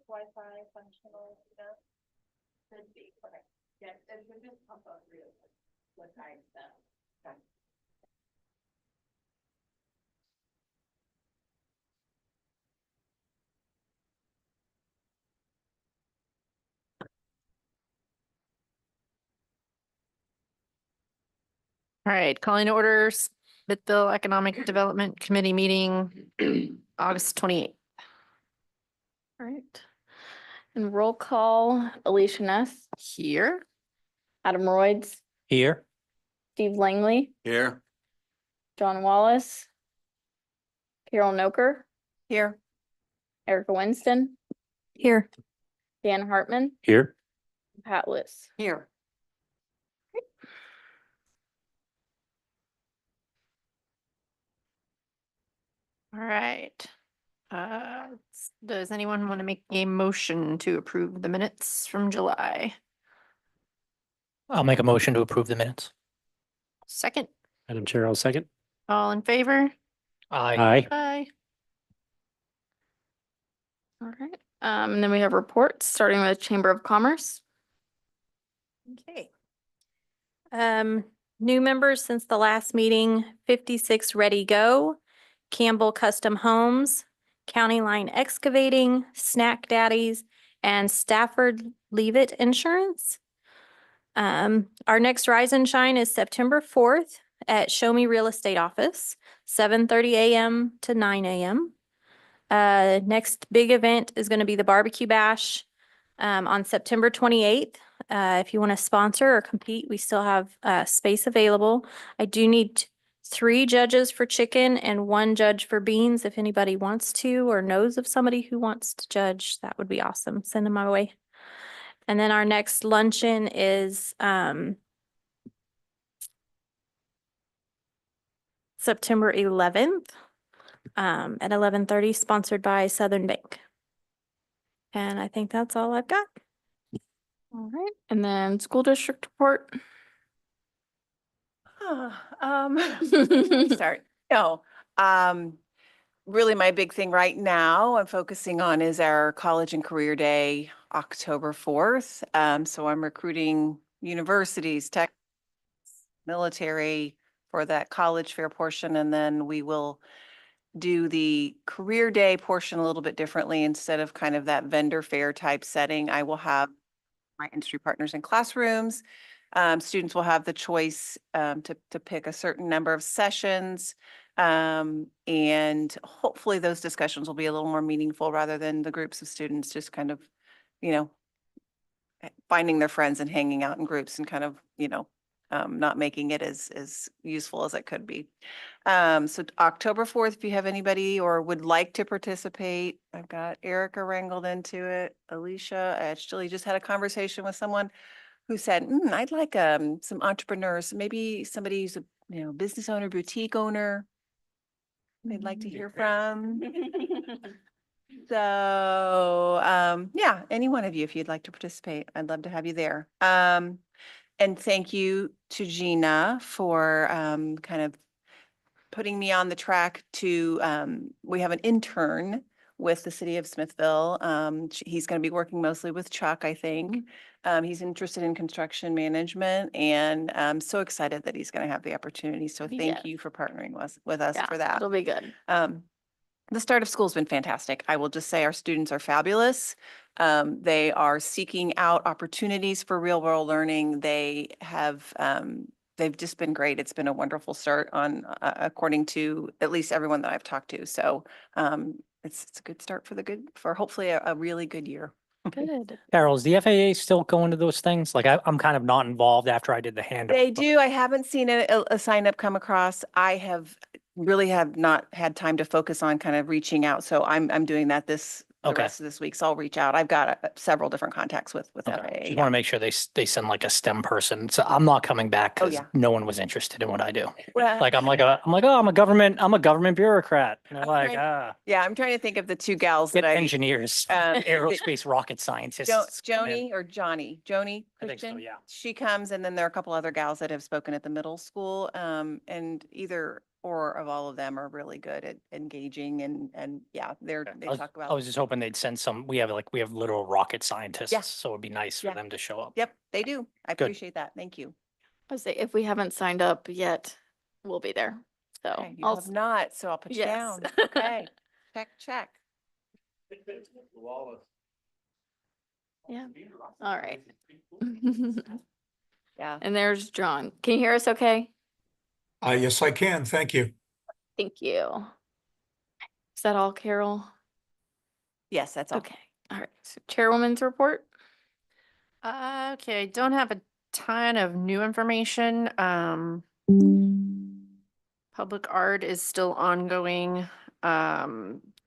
Wi-Fi functional, Could be, correct. Yeah, it would just pop up real quick. What time stuff. Okay. All right, calling to order Smithville Economic Development Committee meeting, August 28th. All right. And roll call, Alicia Ness. Here. Adam Royds, Here. Steve Langley, Here. John Wallace, Carol Noker, Here. Erica Winston. Here. Dan Hartman, Here. Pat Liss. Here. All right. Does anyone want to make a motion to approve the minutes from July? I'll make a motion to approve the minutes. Second, Madam Chair, I'll second. all in favor? Aye. Aye. All right, and then we have reports, starting with Chamber of Commerce. Okay. New members since the last meeting, 56 Ready Go, Campbell Custom Homes, County Line Excavating, Snack Daddies, and Stafford Leavitt Insurance. Our next Rise and Shine is September 4th at Show Me Real Estate Office, 7:30 a.m. to 9 a.m. Next big event is going to be the Barbecue Bash on September 28th. If you want to sponsor or compete, we still have space available. I do need 3 judges for chicken and 1 judge for beans. If anybody wants to or knows of somebody who wants to judge, that would be awesome. Send them my way. And then our next luncheon is September 11th at 11:30, sponsored by Southern Bank. And I think that's all I've got. All right, and then school district report. Start. No, really my big thing right now I'm focusing on is our College and Career Day, October 4th. So I'm recruiting universities, tech, military for that college fair portion, and then we will do the career day portion a little bit differently. Instead of kind of that vendor fair type setting, I will have my industry partners in classrooms. Students will have the choice to pick a certain number of sessions. And hopefully those discussions will be a little more meaningful rather than the groups of students just kind of, finding their friends and hanging out in groups and kind of, not making it as useful as it could be. So October 4th, if you have anybody or would like to participate, I've got Erica wrangled into it. Alicia actually just had a conversation with someone who said, I'd like some entrepreneurs, maybe somebody who's a business owner, boutique owner they'd like to hear from. So yeah, any one of you, if you'd like to participate, I'd love to have you there. And thank you to Gina for kind of putting me on the track to, we have an intern with the city of Smithville. He's going to be working mostly with Chuck, I think. He's interested in construction management, and I'm so excited that he's going to have the opportunity. So thank Yes. you for partnering with us for that. It'll be good. The start of school has been fantastic. I will just say our students are fabulous. They are seeking out opportunities for real world learning. They have, they've just been great. It's been a wonderful start on, according to at least everyone that I've talked to. So it's a good start for hopefully a really good year. Good. Carol, is the FAA still going to those things? Like I'm kind of not involved after I did the handoff. They do. I haven't seen a sign up come across. I have not had time to focus on kind of reaching out. So I'm doing that the Okay. rest of this week. So I'll reach out. I've got several different contacts with Okay. FAA. Just want to make sure they send like a STEM person. So I'm not coming back Oh, because yeah. no one was interested in what I do. Well, Like I'm a government bureaucrat. And they're like, yeah, I'm trying to think of the 2 gals get that engineers, um, aerospace rocket scientists. Joni or Johnny I think so, Christian. yeah. She comes, and then there are a couple other gals that have spoken at the middle school. And either or of all of them are really good at engaging and yeah, they talk I about. was just hoping they'd send some, we have literal rocket scientists, so it'd be nice for Yeah. them to show up. Yep, they do. I Good. appreciate that. Thank you. I would say if we haven't signed up yet, we'll be there. So Okay, you I'll, have not, so I'll put you yes. down. Okay, check. Yeah. All right. Yeah. And there's John. Can you hear us okay? Yes, I can. Thank you. Thank you. Is that all, Carol? Yes, that's all. Okay. All right. So Chairwoman's report? Okay, I don't have a ton of new information. Public art is still ongoing.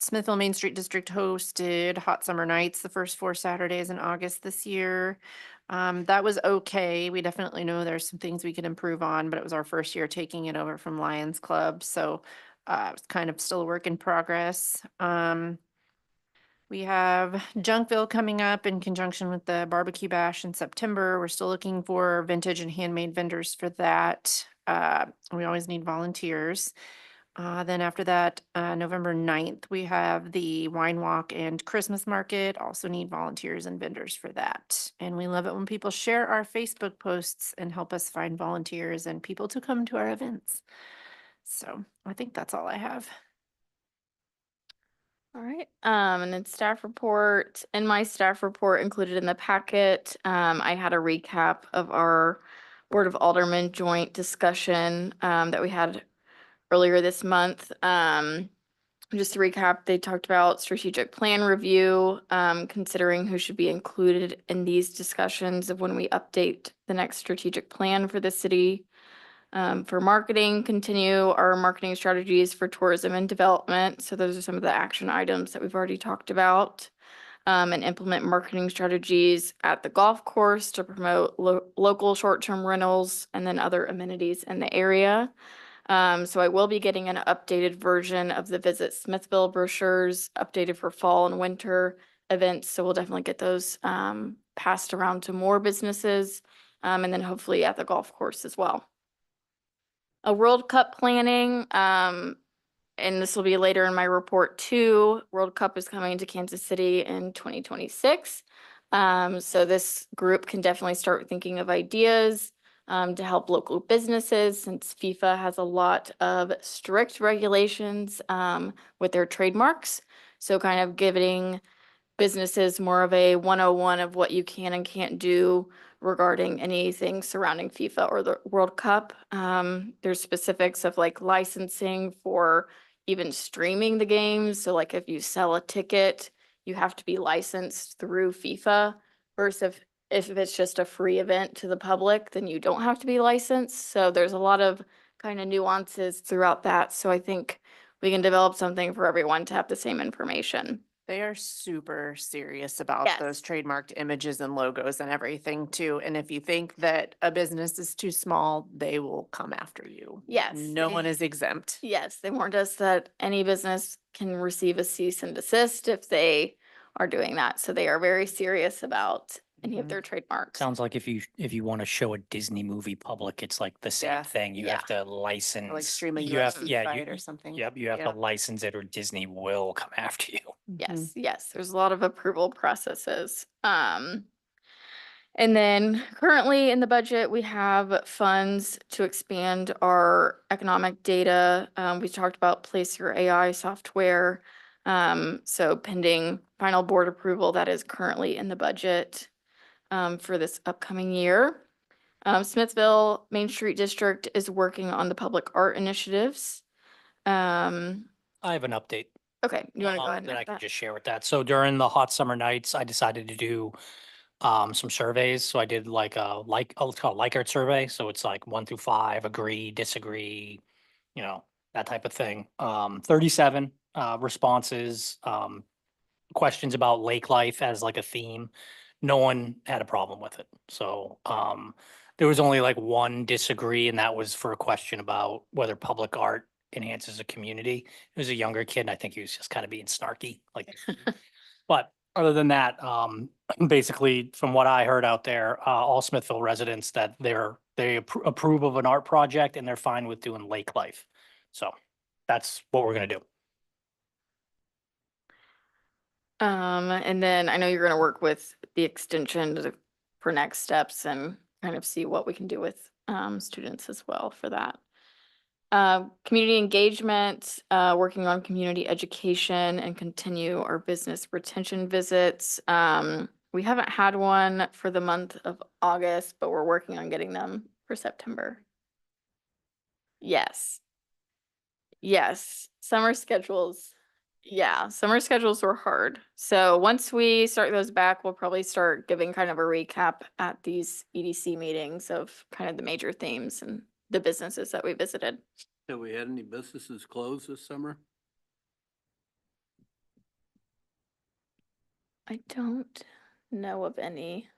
Smithville Main Street District hosted Hot Summer Nights the first 4 Saturdays in August this year. That was okay. We definitely know there's some things we could improve on, but it was our first year taking it over from Lions Club, so it's kind of still a work in progress. We have Junkville coming up in conjunction with the barbecue bash in September. We're still looking for vintage and handmade vendors for that. We always need volunteers. Then after that, November 9th, we have the wine walk and Christmas market. Also need volunteers and vendors for that. And we love it when people share our Facebook posts and help us find volunteers and people to come to our events. So I think that's all I have. All right, and then staff report, in my staff report included in the packet, I had a recap of our Board of Aldermen joint discussion, that we had earlier this month. Just to recap, they talked about strategic plan review, considering who should be included in these discussions of when we update the next strategic plan for the city. For marketing, continue our marketing strategies for tourism and development. So those are some of the action items that we've already talked about. And implement marketing strategies at the golf course to promote local short-term rentals and then other amenities in the area. So I will be getting an updated version of the Visit Smithville brochures, updated for fall and winter events. So we'll definitely get those passed around to more businesses, and then hopefully at the golf course as well. A World Cup planning, and this will be later in my report too. World Cup is coming to Kansas City in 2026. So this group can definitely start thinking of ideas to help local businesses, since FIFA has a lot of strict regulations with their trademarks. So kind of giving businesses more of a 101 of what you can and can't do regarding anything surrounding FIFA or the World Cup. There's specifics of like licensing for even streaming the games. So like if you sell a ticket, you have to be licensed through FIFA, versus if it's just a free event to the public, then you don't have to be licensed. So there's a lot of kind of nuances throughout that. So I think we can develop something for everyone to have the same information. They are super serious about Yes. those trademarked images and logos and everything too. And if you think that a business is too small, they will come after you. Yes, No one they- is exempt. Yes, they warned us that any business can receive a cease and desist if they are doing that. So they are very serious about any of Mhm. their trademarks. Sounds like if you want to show a Disney movie public, it's like the same Yeah. thing. You have to license. Or like stream a you have, UFC yeah, fight or something. Yep, you have Yeah. to license it or Disney will come after you. Yes, yes, there's a lot of approval processes. And then currently in the budget, we have funds to expand our economic data. We talked about Place Your AI software. So pending final board approval, that is currently in the budget for this upcoming year. Smithville Main Street District is working on the public art initiatives. I have an update. Okay, you want to go ahead and that I add can that? just share with that. So during the hot summer nights, I decided to do some surveys. So I did like it's called a Likert survey. So it's like 1 through 5, agree, disagree, that type of thing. 37 responses, questions about lake life as like a theme. No one had a problem with it. So there was only like one disagree, and that was for a question about whether public art enhances a community. It was a younger kid, and I think he was just kind of being snarky, like. But other than that, basically, from what I heard out there, all Smithville residents that they approve of an art project and they're fine with doing lake life. So that's what we're gonna do. And then I know you're gonna work with the extension for next steps and kind of see what we can do with students as well for that. Community engagement, working on community education and continue our business retention visits. We haven't had one for the month of August, but we're working on getting them for September. Yes. Yes, summer schedules. Yeah, summer schedules were hard. So once we start those back, we'll probably start giving kind of a recap at these EDC meetings of kind of the major themes and the businesses that we visited. Have we had any businesses close this summer? I don't know of any.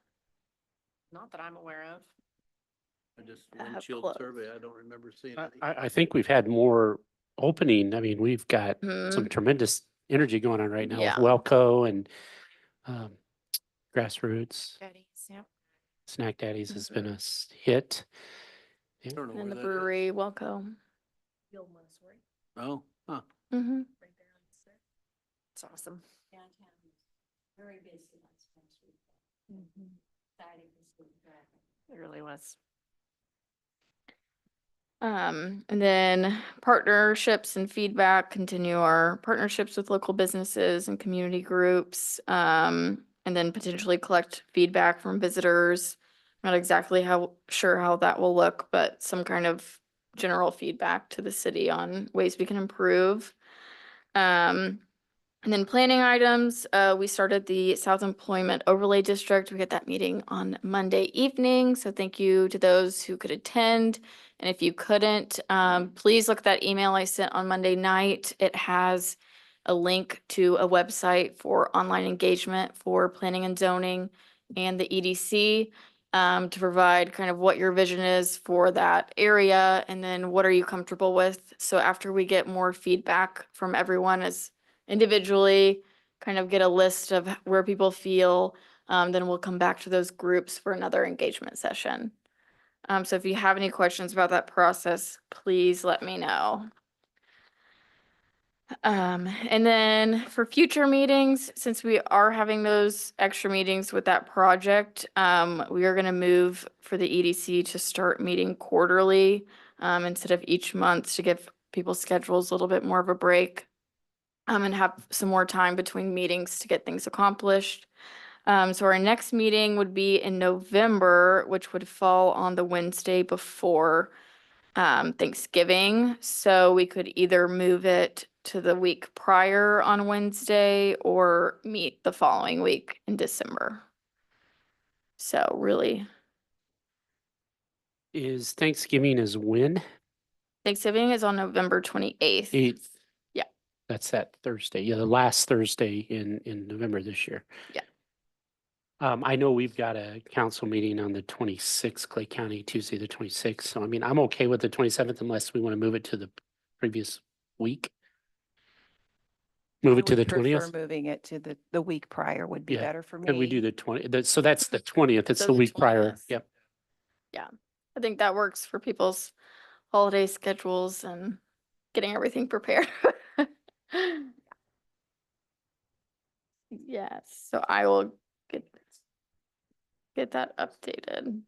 Not that I'm aware of. I just That have windshield closed. survey, I don't remember seeing any. I think we've had more opening. I mean, we've got some Mhm. tremendous energy going on right now with Yeah. Welco and Grassroots. Yeah. Snack Daddies has been a hit. I don't know And where the that is. brewery, Welco. Oh, huh. Mm-hmm. It's awesome. It really was. And then partnerships and feedback, continue our partnerships with local businesses and community groups. And then potentially collect feedback from visitors. Not exactly sure how that will look, but some kind of general feedback to the city on ways we can improve. And then planning items, we started the South Employment Overlay District. We had that meeting on Monday evening. So thank you to those who could attend. And if you couldn't, please look at that email I sent on Monday night. It has a link to a website for online engagement for planning and zoning and the EDC to provide kind of what your vision is for that area and then what are you comfortable with. So after we get more feedback from everyone as individually, kind of get a list of where people feel, then we'll come back to those groups for another engagement session. So if you have any questions about that process, please let me know. And then for future meetings, since we are having those extra meetings with that project, we are gonna move for the EDC to start meeting quarterly, instead of each month to give people's schedules a little bit more of a break. And have some more time between meetings to get things accomplished. So our next meeting would be in November, which would fall on the Wednesday before Thanksgiving. So we could either move it to the week prior on Wednesday or meet the following week in December. So really, Is Thanksgiving is when? Thanksgiving is on November 28th. 8th. Yeah. That's that Thursday. Yeah, the last Thursday in November this year. Yeah. I know we've got a council meeting on the 26th, Clay County, Tuesday, the 26th. So I mean, I'm okay with the 27th unless we want to move it to the previous week. Move I it to would the prefer 20th. Moving it to the week prior would be Yeah. better for me. Could we do the 20th? So that's the 20th. It's So the the week prior. 20th. Yep. I think that works for people's holiday schedules and getting everything prepared. Yes, so I will get that updated.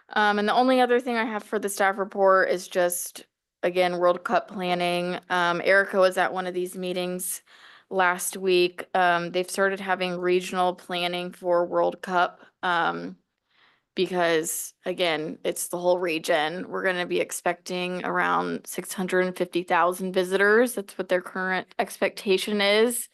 And the only other thing I have for the staff report is just, again, World Cup planning. Erica was at one of these meetings last week. They've started having regional planning for World Cup. Because again, it's the whole region. We're gonna be expecting around 650,000 visitors. That's what their current expectation is.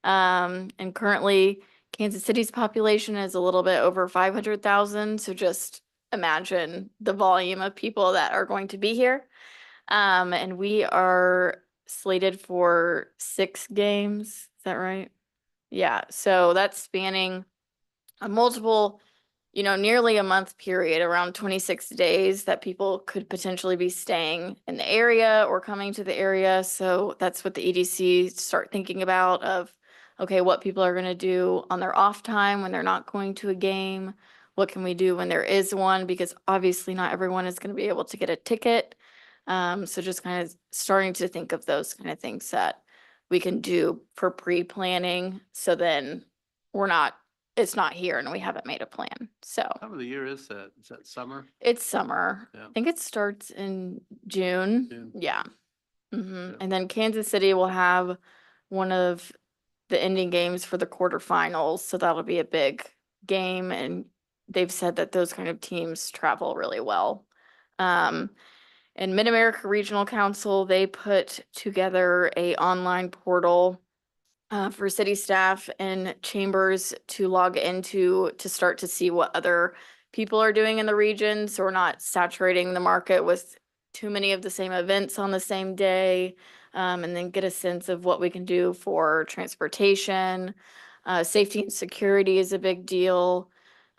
And currently Kansas City's population is a little bit over 500,000. So just imagine the volume of people that are going to be here. And we are slated for 6 games. Is that right? Yeah, so that's spanning a multiple, nearly a month period, around 26 days that people could potentially be staying in the area or coming to the area. So that's what the EDC start thinking about of, okay, what people are going to do on their off time when they're not going to a game. What can we do when there is one? Because obviously not everyone is going to be able to get a ticket. So just kind of starting to think of those kind of things that we can do for pre-planning. So then it's not here and we haven't made a plan. So Time of the year is that? Is that summer? it's summer. Yeah. I think it starts in June. June. Yeah. Yeah. And then Kansas City will have one of the ending games for the quarterfinals. So that'll be a big game. And they've said that those kind of teams travel really well. And Mid-America Regional Council, they put together a online portal for city staff and chambers to log into to start to see what other people are doing in the region. So we're not saturating the market with too many of the same events on the same day. And then get a sense of what we can do for transportation. Safety and security is a big deal.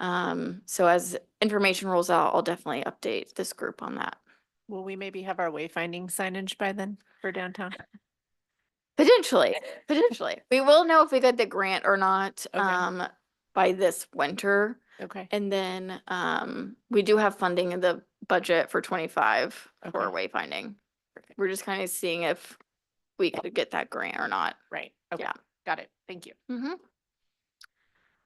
So as information rolls out, I'll definitely update this group on that. Will we maybe have our wayfinding signage by then for downtown? Potentially, potentially. We will know if we got the grant or not, Okay. by this winter. Okay. And then, we do have funding in the budget for 25 for Okay. wayfinding. We're just kind of seeing if we could get that grant or not. Right. Okay. Yeah. Got it. Thank you.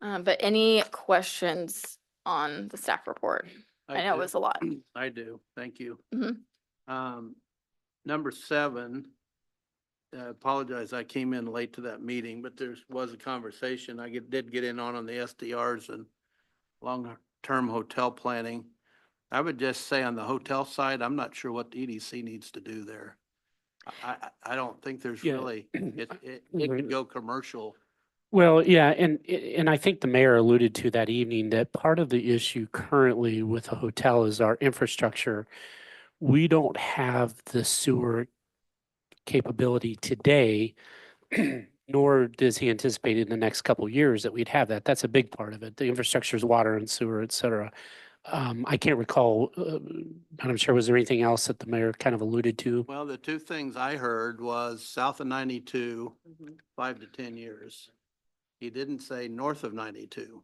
But any questions on the staff report? I know it do. was a lot. I do. Thank you. Mhm. Number 7, apologize, I came in late to that meeting, but there was a conversation. Did get in on the SDRs and long-term hotel planning. I would just say on the hotel side, I'm not sure what the EDC needs to do there. I don't think there's Yeah. really, it could go commercial. Well, yeah, and I think the mayor alluded to that evening that part of the issue currently with a hotel is our infrastructure. We don't have the sewer capability today, nor does he anticipate in the next couple of years that we'd have that. That's a big part of it. The infrastructure is water and sewer, et cetera. I can't recall, Madam Chair, was there anything else that the mayor kind of alluded to? Well, the two things I heard was south of 92, 5 to 10 years. He didn't say north of 92.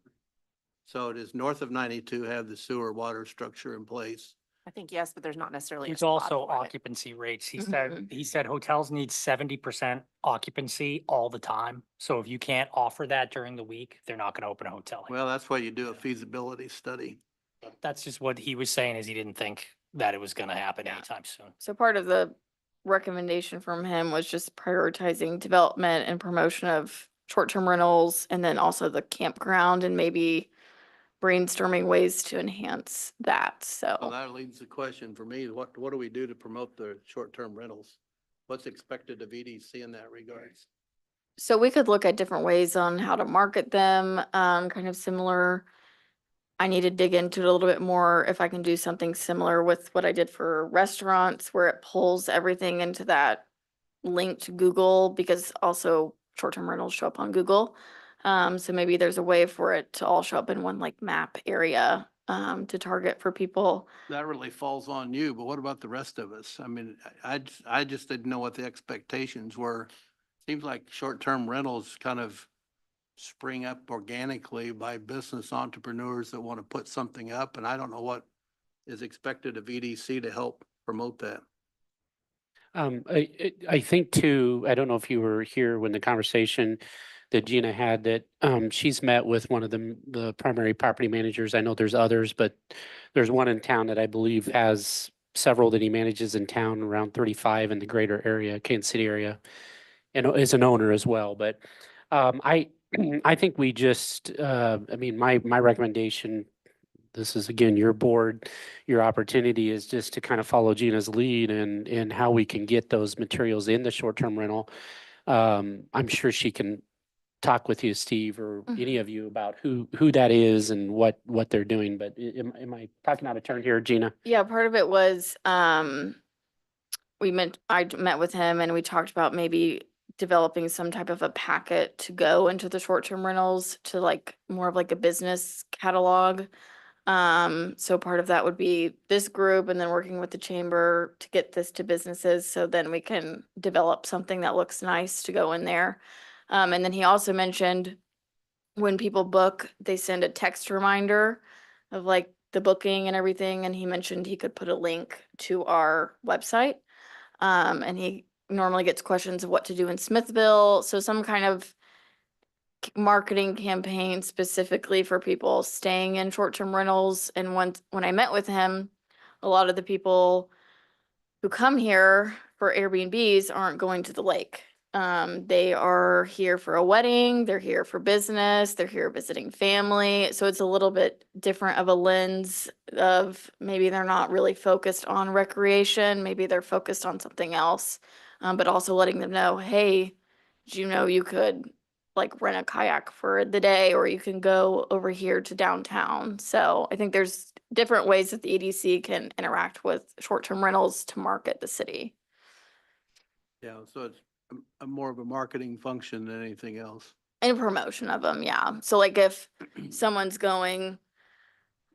So it is north of 92 have the sewer water structure in place. I think yes, but there's not necessarily. There's also occupancy rates. He said hotels need 70% occupancy all the time. So if you can't offer that during the week, they're not gonna open a hotel. Well, that's why you do a feasibility study. That's just what he was saying, is he didn't think that it was gonna happen anytime soon. So part of the recommendation from him was just prioritizing development and promotion of short-term rentals and then also the campground and maybe brainstorming ways to enhance that. Well, So that leads the question for me, what do we do to promote the short-term rentals? What's expected of EDC in that regards? we could look at different ways on how to market them, kind of similar. I need to dig into it a little bit more if I can do something similar with what I did for restaurants where it pulls everything into that link to Google because also short-term rentals show up on Google. So maybe there's a way for it to all show up in one like map area to target for people. That really falls on you, but what about the rest of us? I mean, I just didn't know what the expectations were. Seems like short-term rentals kind of spring up organically by business entrepreneurs that want to put something up, and I don't know what is expected of EDC to help promote that. I think too, I don't know if you were here when the conversation that Gina had that she's met with one of the primary property managers. I know there's others, but there's one in town that I believe has several that he manages in town, around 35 in the greater area, Kansas City area, and is an owner as well. But I think we just, I mean, my recommendation, this is again, your board, your opportunity is just to kind of follow Gina's lead and how we can get those materials in the short-term rental. I'm sure she can talk with you, Steve, or any of you about who that is and what they're doing. But am I talking out of turn here, Gina? Yeah, part of it was I met with him and we talked about maybe developing some type of a packet to go into the short-term rentals to like more of like a business catalog. So part of that would be this group and then working with the chamber to get this to businesses. So then we can develop something that looks nice to go in there. And then he also mentioned when people book, they send a text reminder of like the booking and everything, and he mentioned he could put a link to our website. And he normally gets questions of what to do in Smithville, so some kind of marketing campaign specifically for people staying in short-term rentals. And when I met with him, a lot of the people who come here for Airbnbs aren't going to the lake. They are here for a wedding, they're here for business, they're here visiting family. So it's a little bit different of a lens of maybe they're not really focused on recreation, maybe they're focused on something else. But also letting them know, hey, did you know you could like rent a kayak for the day, or you can go over here to downtown. So I think there's different ways that the EDC can interact with short-term rentals to market the city. Yeah, so it's a more of a marketing function than anything else. And promotion of them, yeah. So like if someone's going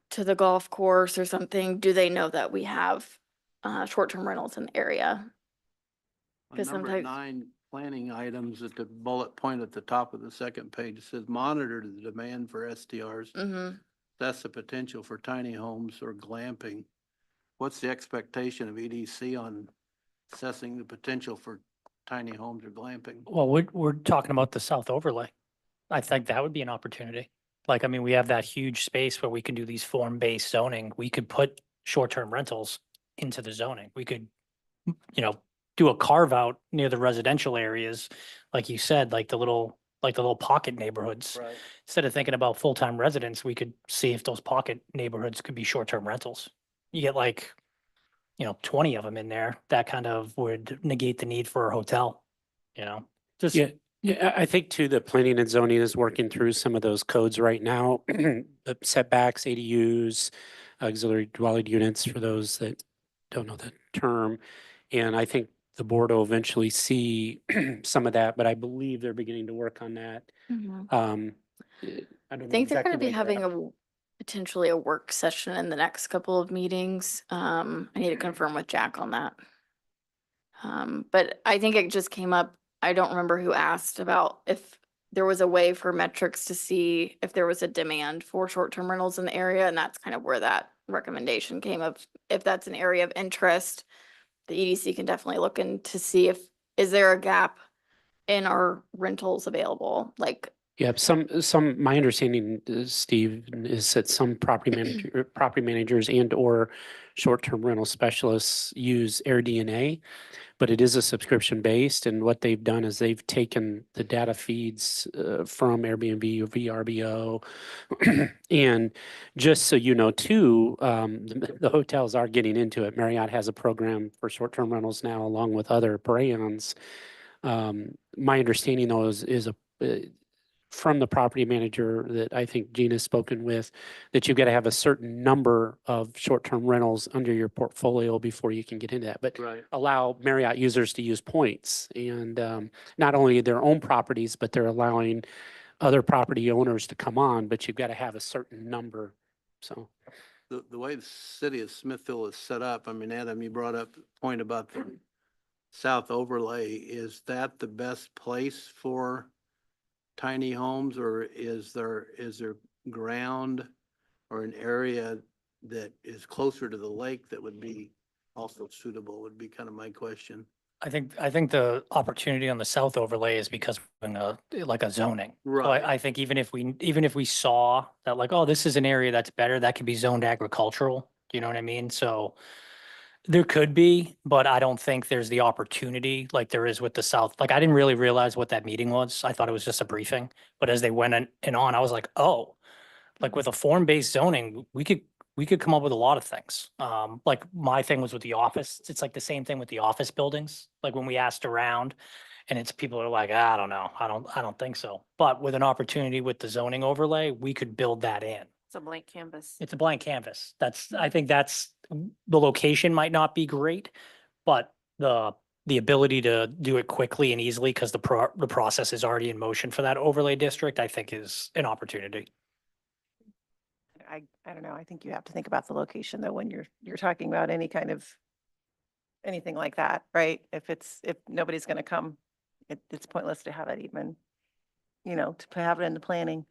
to the golf course or something, do they know that we have short-term rentals in the area? On 'Cause number sometimes- 9, planning items at the bullet point at the top of the second page, it says monitor the demand for STRs. Mm-hmm. That's the potential for tiny homes or glamping. What's the expectation of EDC on assessing the potential for tiny homes or glamping? Well, we're talking about the south overlay. I think that would be an opportunity. Like, I mean, we have that huge space where we can do these form-based zoning. We could put short-term rentals into the zoning. We could, do a carve out near the residential areas, like you said, like the little pocket neighborhoods. Right. Instead of thinking about full-time residents, we could see if those pocket neighborhoods could be short-term rentals. You get like, 20 of them in there, that kind of would negate the need for a hotel, just. Yeah, yeah, I think too, the planning and zoning is working through some of those codes right now. The setbacks, ADUs, auxiliary dwelling units for those that don't know the term. And I think the board will eventually see some of that, but I believe they're beginning to work on that. I don't I know think they're exactly gonna be where having at. potentially a work session in the next couple of meetings. I need to confirm with Jack on that. But I think it just came up, I don't remember who asked about if there was a way for metrics to see if there was a demand for short-term rentals in the area, and that's kind of where that recommendation came of, if that's an area of interest, the EDC can definitely look in to see is there a gap in our rentals available, like. Yeah, my understanding, Steve, is that some property managers and or short-term rental specialists use AirDNA, but it is a subscription based. And what they've done is they've taken the data feeds from Airbnb or VRBO. And just so you know, too, the hotels are getting into it. Marriott has a program for short-term rentals now, along with other brands. My understanding, though, is from the property manager that I think Gina's spoken with, that you've got to have a certain number of short-term rentals under your portfolio before you can get into that. But Right. allow Marriott users to use points, and not only their own properties, but they're allowing other property owners to come on, but you've got to have a certain number. So The way the city of Smithville is set up, I mean, Adam, you brought up the point about the south overlay. Is that the best place for tiny homes, or is there ground or an area that is closer to the lake that would be also suitable, would be kind of my question. I think the opportunity on the south overlay is because of like a zoning. So Right. I think even if we saw that, like, oh, this is an area that's better, that could be zoned agricultural, you know what I mean? So there could be, but I don't think there's the opportunity like there is with the south. Like, I didn't really realize what that meeting was. I thought it was just a briefing, but as they went and on, I was like, oh, like with a form-based zoning, we could come up with a lot of things. Like my thing was with the office. It's like the same thing with the office buildings. Like when we asked around and it's people are like, I don't know. I don't think so. But with an opportunity with the zoning overlay, we could build that in. It's a blank canvas. It's a blank canvas. I think that's, the location might not be great, but the ability to do it quickly and easily because the process is already in motion for that overlay district, I think is an opportunity. I don't know. I think you have to think about the location though, when you're talking about any kind of anything like that, right? If nobody's going to come, it's pointless to have it even, to have it in the planning.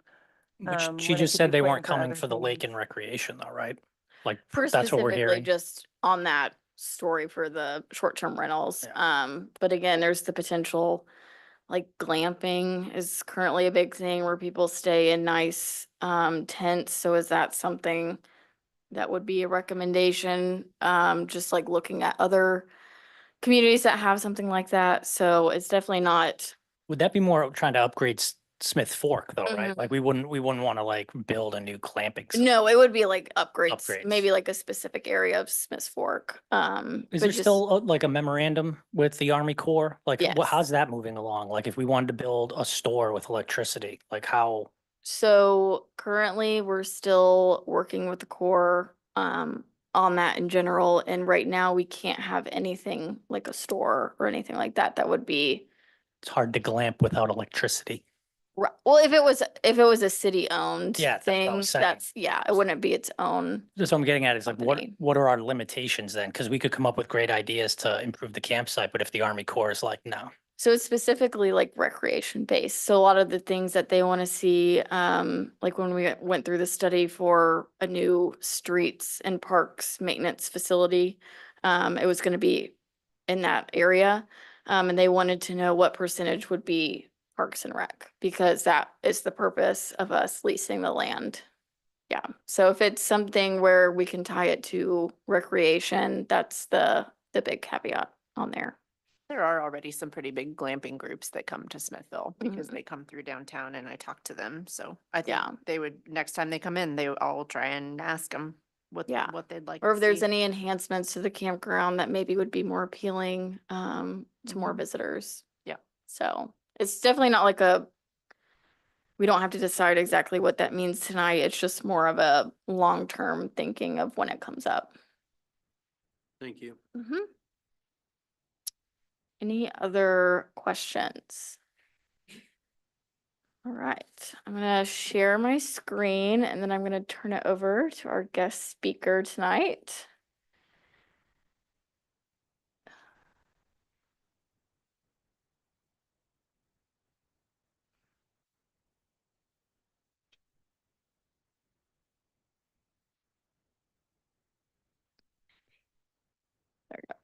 Which when she it just could said be they put weren't into coming other for the lake things. and recreation though, right? Like, For that's what we're specifically hearing. just on that story for the short-term rentals. Yeah. But again, there's the potential, like glamping is currently a big thing where people stay in nice tents. So is that something that would be a recommendation? Just like looking at other communities that have something like that. So it's definitely not. Would that be more trying to upgrade Smith Fork though, right? Mhm. Like we wouldn't want to like build a new clamping. Center. No, it would be like upgrades, Upgrades. maybe like a specific area of Smith's Fork. Is but there just- still like a memorandum with the Army Corps? Like, Yes. how's that moving along? Like, if we wanted to build a store with electricity, like how? So currently, we're still working with the Corps on that in general. And right now, we can't have anything like a store or anything like that. That would be, It's hard to glamp without electricity. well, if it was a city-owned Yeah, that's what I thing, was saying. that's, yeah, it wouldn't be its own. That's what I'm getting at. Is like, Company. what are our limitations then? Because we could come up with great ideas to improve the campsite, but if the Army Corps is like, no. So it's specifically like recreation based. So a lot of the things that they want to see, like when we went through the study for a new streets and parks maintenance facility, it was going to be in that area. And they wanted to know what percentage would be Parks and Rec, because that is the purpose of us leasing the land. Yeah. So if it's something where we can tie it to recreation, that's the big caveat on there. There are already some pretty big glamping groups that come to Smithville because Mhm. they come through downtown and I talk to them. So I think Yeah. they would, next time they come in, they all try and ask them Yeah. what they'd like. Or to if there's see. any enhancements to the campground that maybe would be more appealing to more Mhm. visitors. Yeah. So it's definitely not like we don't have to decide exactly what that means tonight. It's just more of a long-term thinking of when it comes up. Thank you. Mhm. Any other questions? All right, I'm gonna share my screen and then I'm gonna turn it over to our guest speaker tonight. There we go.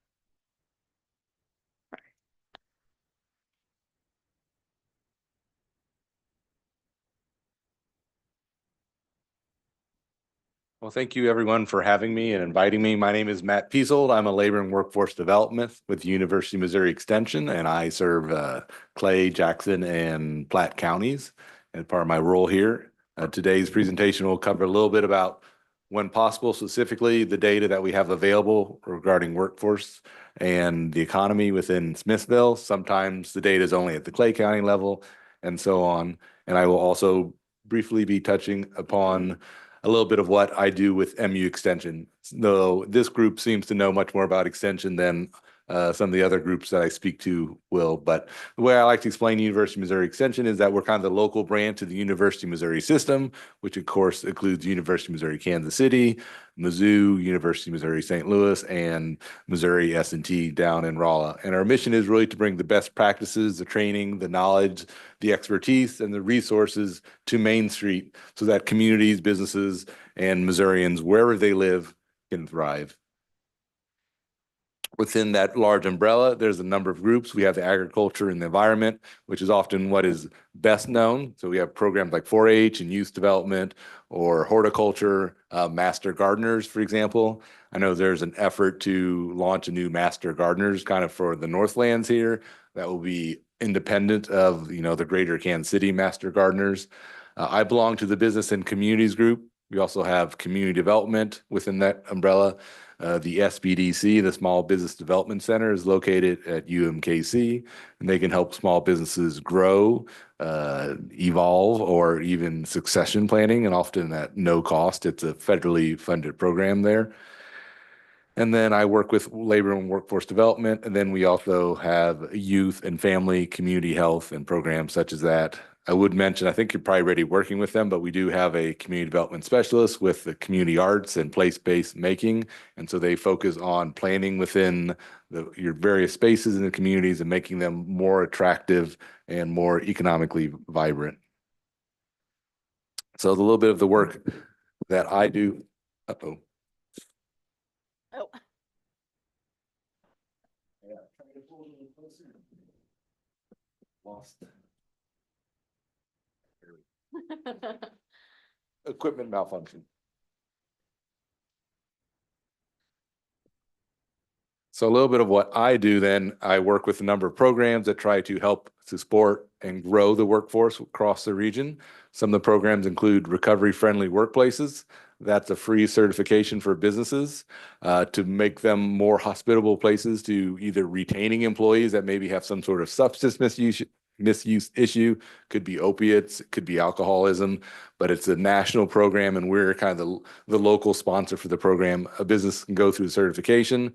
Well, thank you everyone for having me and inviting me. My name is Matt Piesold. I'm a labor and workforce development with the University of Missouri Extension, and I serve Clay, Jackson, and Platte counties as part of my role here. Today's presentation will cover a little bit about, when possible, specifically the data that we have available regarding workforce and the economy within Smithville. Sometimes the data is only at the Clay County level and so on. And I will also briefly be touching upon a little bit of what I do with MU Extension, though this group seems to know much more about Extension than some of the other groups that I speak to will. But the way I like to explain University of Missouri Extension is that we're kind of the local branch of the University of Missouri system, which of course includes University of Missouri Kansas City, Mizzou, University of Missouri St. Louis, and Missouri S&T down in Rolla. And our mission is really to bring the best practices, the training, the knowledge, the expertise, and the resources to Main Street so that communities, businesses, and Missourians, wherever they live, can thrive. Within that large umbrella, there's a number of groups. We have the agriculture and the environment, which is often what is best known. So we have programs like 4-H and youth development or horticulture, master gardeners, for example. I know there's an effort to launch a new master gardeners kind of for the Northlands here that will be independent of, the greater Kansas City master gardeners. I belong to the business and communities group. We also have community development within that umbrella. The SBDC, the Small Business Development Center, is located at UMKC, and they can help small businesses grow, evolve, or even succession planning, and often at no cost. It's a federally funded program there. And then I work with labor and workforce development, and then we also have youth and family community health and programs such as that. I would mention, I think you're probably already working with them, but we do have a community development specialist with the community arts and place-based making. And so they focus on planning within your various spaces in the communities and making them more attractive and more economically vibrant. So a little bit of the work that I do. Uh-oh. Oh. Lost. Equipment malfunction. So a little bit of what I do then, I work with a number of programs that try to help to support and grow the workforce across the region. Some of the programs include recovery-friendly workplaces. That's a free certification for businesses to make them more hospitable places to either retaining employees that maybe have some sort of substance misuse issue, could be opiates, it could be alcoholism, but it's a national program and we're kind of the local sponsor for the program. A business can go through the certification,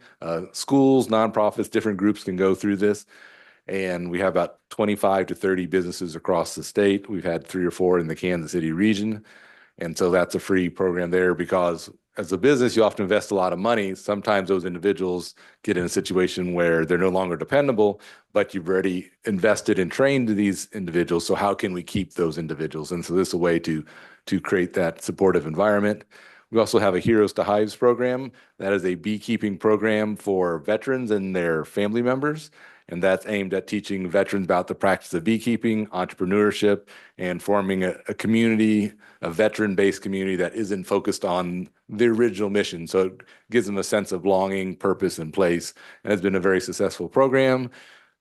schools, nonprofits, different groups can go through this. And we have about 25 to 30 businesses across the state. We've had 3 or 4 in the Kansas City region. And so that's a free program there because as a business, you often invest a lot of money. Sometimes those individuals get in a situation where they're no longer dependable, but you've already invested and trained these individuals. So how can we keep those individuals? And so this is a way to create that supportive environment. We also have a Heroes to Hives program. That is a beekeeping program for veterans and their family members. And that's aimed at teaching veterans about the practice of beekeeping, entrepreneurship, and forming a community, a veteran-based community that isn't focused on the original mission. So it gives them a sense of belonging, purpose, and place. And it's been a very successful program.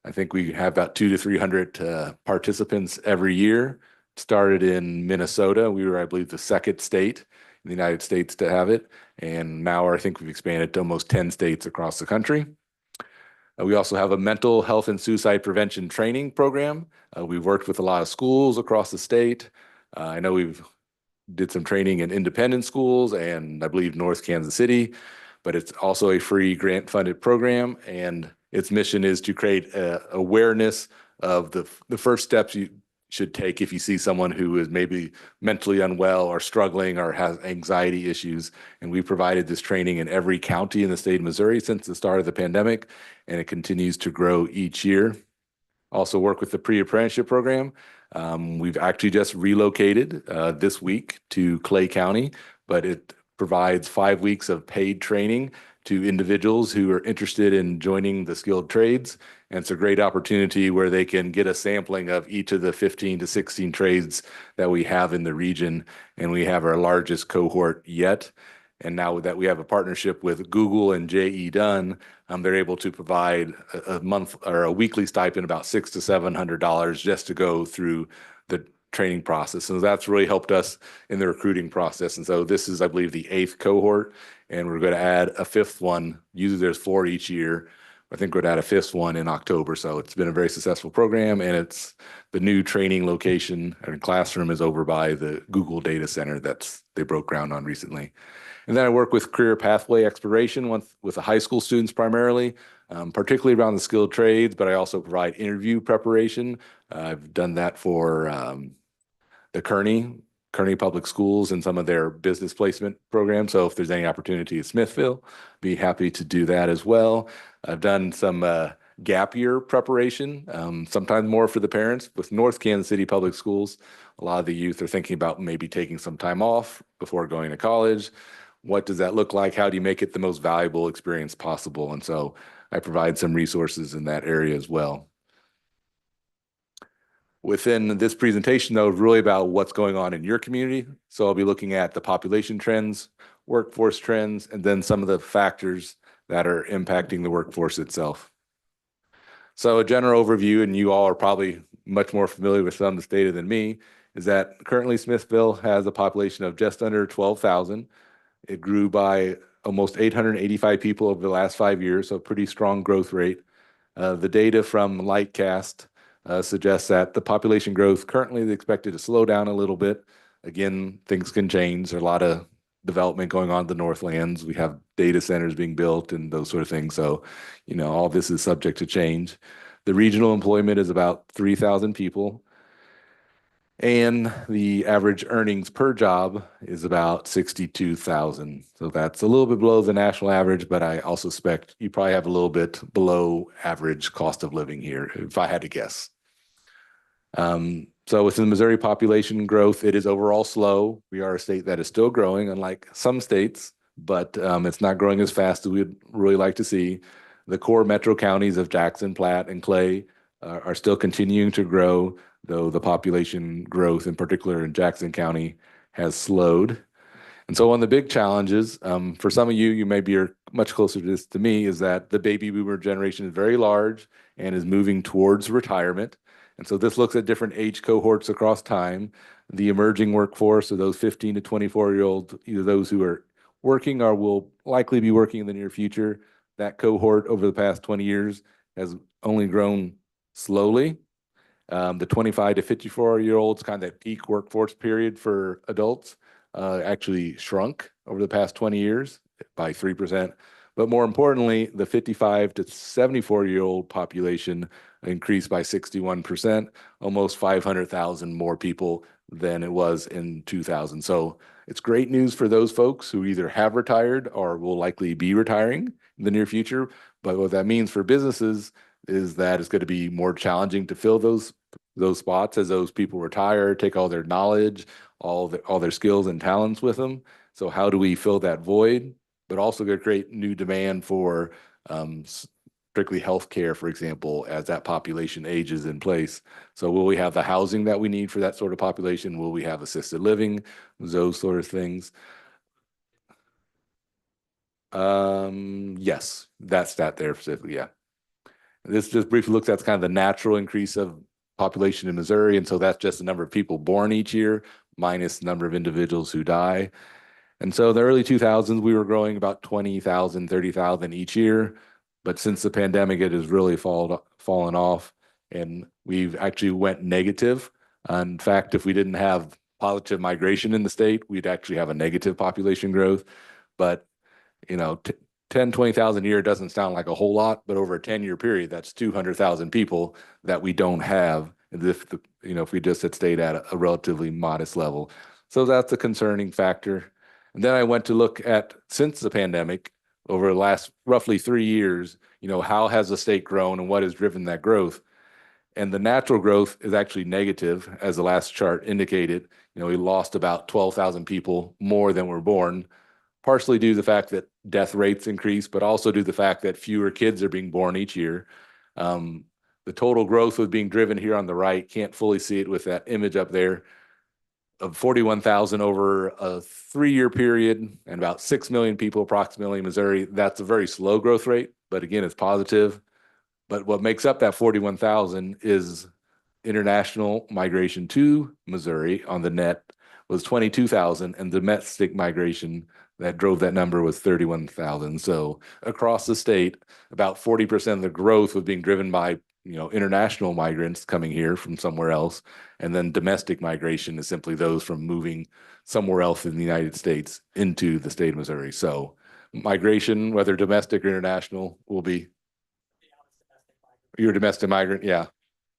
I think we have about 200 to 300 participants every year. Started in Minnesota. We were, I believe, the second state in the United States to have it. And now I think we've expanded to almost 10 states across the country. We also have a mental health and suicide prevention training program. We've worked with a lot of schools across the state. I know we've did some training in independent schools and I believe North Kansas City, but it's also a free grant funded program. And its mission is to create awareness of the first steps you should take if you see someone who is maybe mentally unwell or struggling or has anxiety issues. And we provided this training in every county in the state of Missouri since the start of the pandemic, and it continues to grow each year. Also work with the pre-apprenticeship program. We've actually just relocated this week to Clay County, but it provides 5 weeks of paid training to individuals who are interested in joining the skilled trades. And it's a great opportunity where they can get a sampling of each of the 15 to 16 trades that we have in the region. And we have our largest cohort yet. And now that we have a partnership with Google and J.E. Dunn, they're able to provide a month or a weekly stipend, about $600 to $700 just to go through the training process. So that's really helped us in the recruiting process. And so this is, I believe, the 8th cohort, and we're going to add a 5th one. Usually there's 4 each year. I think we're going to add a 5th one in October. So it's been a very successful program, and it's the new training location and classroom is over by the Google data center they broke ground on recently. And then I work with career pathway exploration with the high school students primarily, particularly around the skilled trades, but I also provide interview preparation. I've done that for the Kearney Public Schools and some of their business placement programs. So if there's any opportunity at Smithville, be happy to do that as well. I've done some gap year preparation, sometimes more for the parents. With North Kansas City Public Schools, a lot of the youth are thinking about maybe taking some time off before going to college. What does that look like? How do you make it the most valuable experience possible? And so I provide some resources in that area as well. Within this presentation, though, really about what's going on in your community. So I'll be looking at the population trends, workforce trends, and then some of the factors that are impacting the workforce itself. So a general overview, and you all are probably much more familiar with some of the data than me, is that currently Smithville has a population of just under 12,000. It grew by almost 885 people over the last 5 years, so a pretty strong growth rate. The data from Lightcast suggests that the population growth currently is expected to slow down a little bit. Again, things can change. There's a lot of development going on in the Northlands. We have data centers being built and those sort of things. So, all this is subject to change. The regional employment is about 3,000 people. And the average earnings per job is about 62,000. So that's a little bit below the national average, but I also suspect you probably have a little bit below average cost of living here, if I had to guess. So within the Missouri population growth, it is overall slow. We are a state that is still growing, unlike some states, but it's not growing as fast as we'd really like to see. The core metro counties of Jackson, Platte, and Clay are still continuing to grow, though the population growth, in particular in Jackson County, has slowed. And so one of the big challenges, for some of you, you maybe are much closer to this to me, is that the baby boomer generation is very large and is moving towards retirement. And so this looks at different age cohorts across time. The emerging workforce, or those 15 to 24-year-olds, either those who are working or will likely be working in the near future, that cohort over the past 20 years has only grown slowly. The 25 to 54-year-olds, kind of that peak workforce period for adults, actually shrunk over the past 20 years by 3%. But more importantly, the 55 to 74-year-old population increased by 61%, almost 500,000 more people than it was in 2000. So it's great news for those folks who either have retired or will likely be retiring in the near future. But what that means for businesses is that it's going to be more challenging to fill those spots as those people retire, take all their knowledge, all their skills and talents with them. So how do we fill that void, but also going to create new demand for strictly healthcare, for example, as that population ages in place. So will we have the housing that we need for that sort of population? Will we have assisted living? Those sort of things. Yes, that's that there specifically, yeah. This just briefly looks at kind of the natural increase of population in Missouri. And so that's just the number of people born each year minus the number of individuals who die. And so in the early 2000s, we were growing about 20,000, 30,000 each year. But since the pandemic, it has really fallen off. And we've actually went negative. In fact, if we didn't have positive migration in the state, we'd actually have a negative population growth. But, 10, 20,000 a year doesn't sound like a whole lot, but over a 10-year period, that's 200,000 people that we don't have if we just had stayed at a relatively modest level. So that's a concerning factor. And then I went to look at, since the pandemic, over the last roughly 3 years, how has the state grown and what has driven that growth? And the natural growth is actually negative, as the last chart indicated. We lost about 12,000 people more than were born, partially due to the fact that death rates increased, but also due to the fact that fewer kids are being born each year. The total growth was being driven here on the right. Can't fully see it with that image up there, of 41,000 over a 3-year period and about 6 million people approximately in Missouri. That's a very slow growth rate, but again, it's positive. But what makes up that 41,000 is international migration to Missouri on the net was 22,000, and domestic migration that drove that number was 31,000. So across the state, about 40% of the growth was being driven by international migrants coming here from somewhere else. And then domestic migration is simply those from moving somewhere else in the United States into the state of Missouri. So migration, whether domestic or international, will be. You're a domestic migrant, yeah.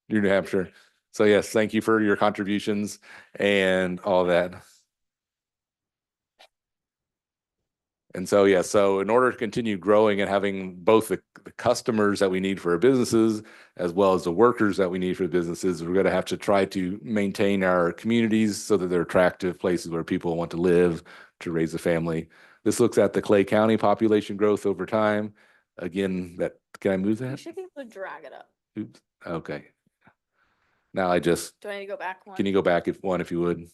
You're New Hampshire. So yes, thank you for your contributions and all that. And so, yeah, so in order to continue growing and having both the customers that we need for our businesses, as well as the workers that we need for the businesses, we're going to have to try to maintain our communities so that they're attractive places where people want to live, to raise a family. This looks at the Clay County population growth over time. Again, can I move that? You should be able to drag it up. Oops, okay. Now Do I need to go back one? can you go back if you would?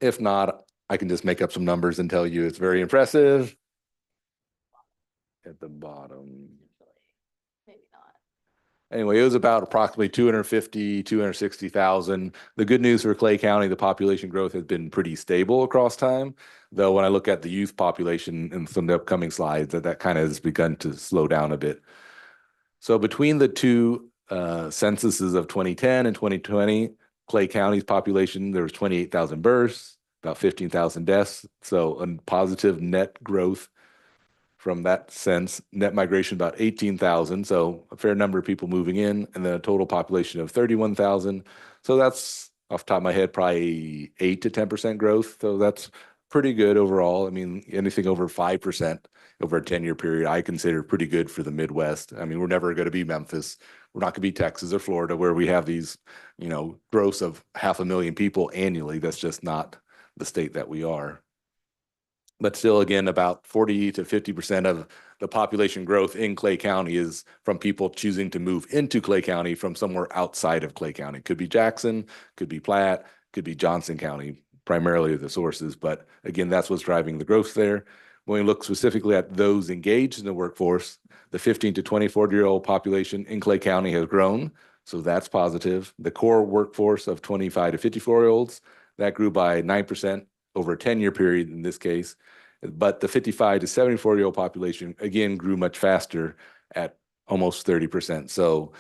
If not, I can just make up some numbers and tell you it's very impressive. At the bottom. Maybe not. Anyway, it was about approximately 250, 260,000. The good news for Clay County, the population growth has been pretty stable across time. Though when I look at the youth population in some of the upcoming slides, that kind of has begun to slow down a bit. So between the two censuses of 2010 and 2020, Clay County's population, there was 28,000 births, about 15,000 deaths. So a positive net growth from that sense. Net migration about 18,000. So a fair number of people moving in, and then a total population of 31,000. So that's off the top of my head, probably 8 to 10% growth. So that's pretty good overall. I mean, anything over 5% over a 10-year period, I consider pretty good for the Midwest. I mean, we're never going to be Memphis. We're not going to be Texas or Florida where we have these, growths of 500,000 people annually. That's just not the state that we are. But still, again, about 40 to 50% of the population growth in Clay County is from people choosing to move into Clay County from somewhere outside of Clay County. Could be Jackson, could be Platte, could be Johnson County, primarily the sources. But again, that's what's driving the growth there. When we look specifically at those engaged in the workforce, the 15 to 24-year-old population in Clay County has grown. So that's positive. The core workforce of 25 to 54-year-olds, that grew by 9% over a 10-year period in this case. But the 55 to 74-year-old population, again, grew much faster at almost 30%. So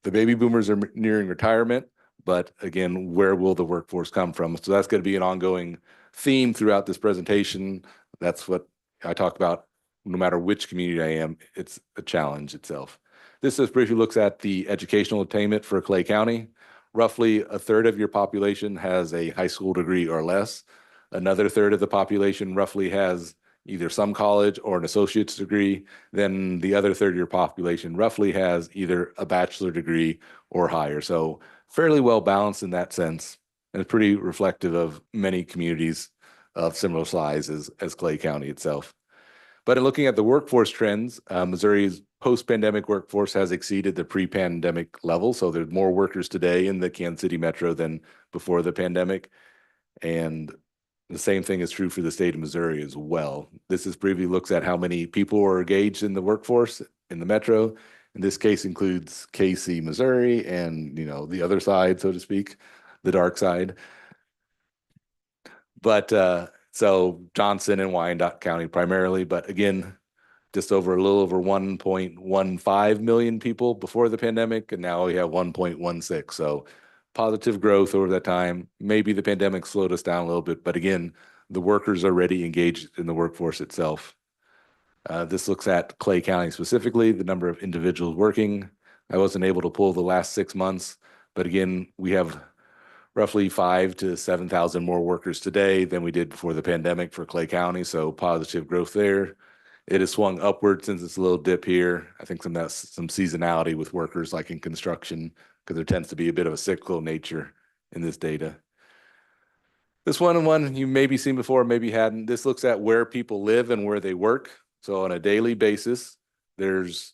the baby boomers are nearing retirement, but again, where will the workforce come from? So that's going to be an ongoing theme throughout this presentation. That's what I talk about. No matter which community I am, it's a challenge itself. This just briefly looks at the educational attainment for Clay County. Roughly a third of your population has a high school degree or less. Another third of the population roughly has either some college or an associate's degree. Then the other third of your population roughly has either a bachelor degree or higher. So fairly well balanced in that sense, and it's pretty reflective of many communities of similar size as Clay County itself. But in looking at the workforce trends, Missouri's post-pandemic workforce has exceeded the pre-pandemic level. So there's more workers today in the Kansas City metro than before the pandemic. And the same thing is true for the state of Missouri as well. This is briefly looks at how many people are engaged in the workforce in the metro. In this case includes KC, Missouri, and the other side, so to speak, the dark side. But so Johnson and Wyandotte County primarily, but again, just a little over 1.15 million people before the pandemic, and now we have 1.16. So positive growth over that time. Maybe the pandemic slowed us down a little bit, but again, the workers are already engaged in the workforce itself. This looks at Clay County specifically, the number of individuals working. I wasn't able to pull the last 6 months, but again, we have roughly 5,000 to 7,000 more workers today than we did before the pandemic for Clay County. So positive growth there. It has swung upward since it's a little dip here. I think some seasonality with workers like in construction, because there tends to be a bit of a cyclical nature in this data. This one you maybe seen before, maybe hadn't. This looks at where people live and where they work. So on a daily basis, there's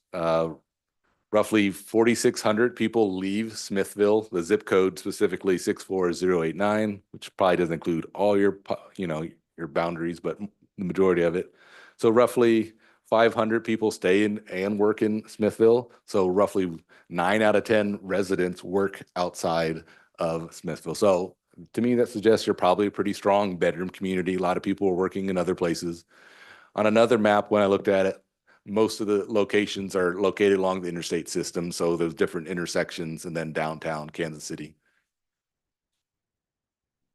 roughly 4,600 people leave Smithville, the zip code specifically 64089, which probably doesn't include all your boundaries, but the majority of it. So roughly 500 people stay in and work in Smithville. So roughly 9 out of 10 residents work outside of Smithville. So to me, that suggests you're probably a pretty strong bedroom community. A lot of people are working in other places. On another map, when I looked at it, most of the locations are located along the interstate system. So there's different intersections and then downtown Kansas City.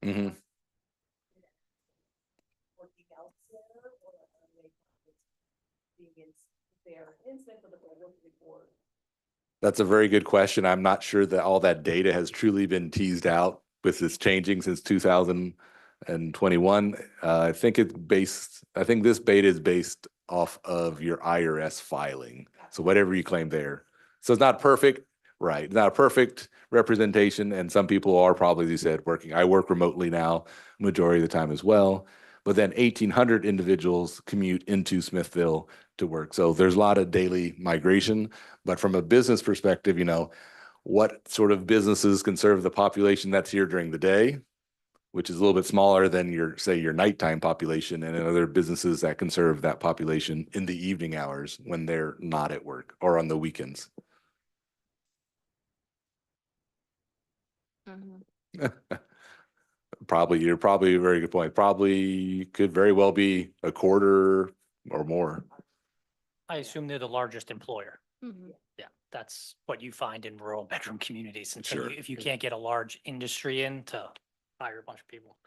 Mm-hmm. That's a very good question. I'm not sure that all that data has truly been teased out with this changing since 2021. I think this beta is based off of your IRS filing. So whatever you claim there. So it's not perfect, right? Not a perfect representation. And some people are probably, as you said, working. I work remotely now, majority of the time as well. But then 1,800 individuals commute into Smithville to work. So there's a lot of daily migration. But from a business perspective, what sort of businesses can serve the population that's here during the day, which is a little bit smaller than your nighttime population, and other businesses that can serve that population in the evening hours when they're not at work or on the weekends. Mm-hmm. You're probably a very good point. Probably could very well be a quarter or more. I assume they're the largest employer. Mm-hmm. Yeah, that's what you find in rural bedroom communities. And so Sure. if you can't get a large industry in to hire a bunch of people.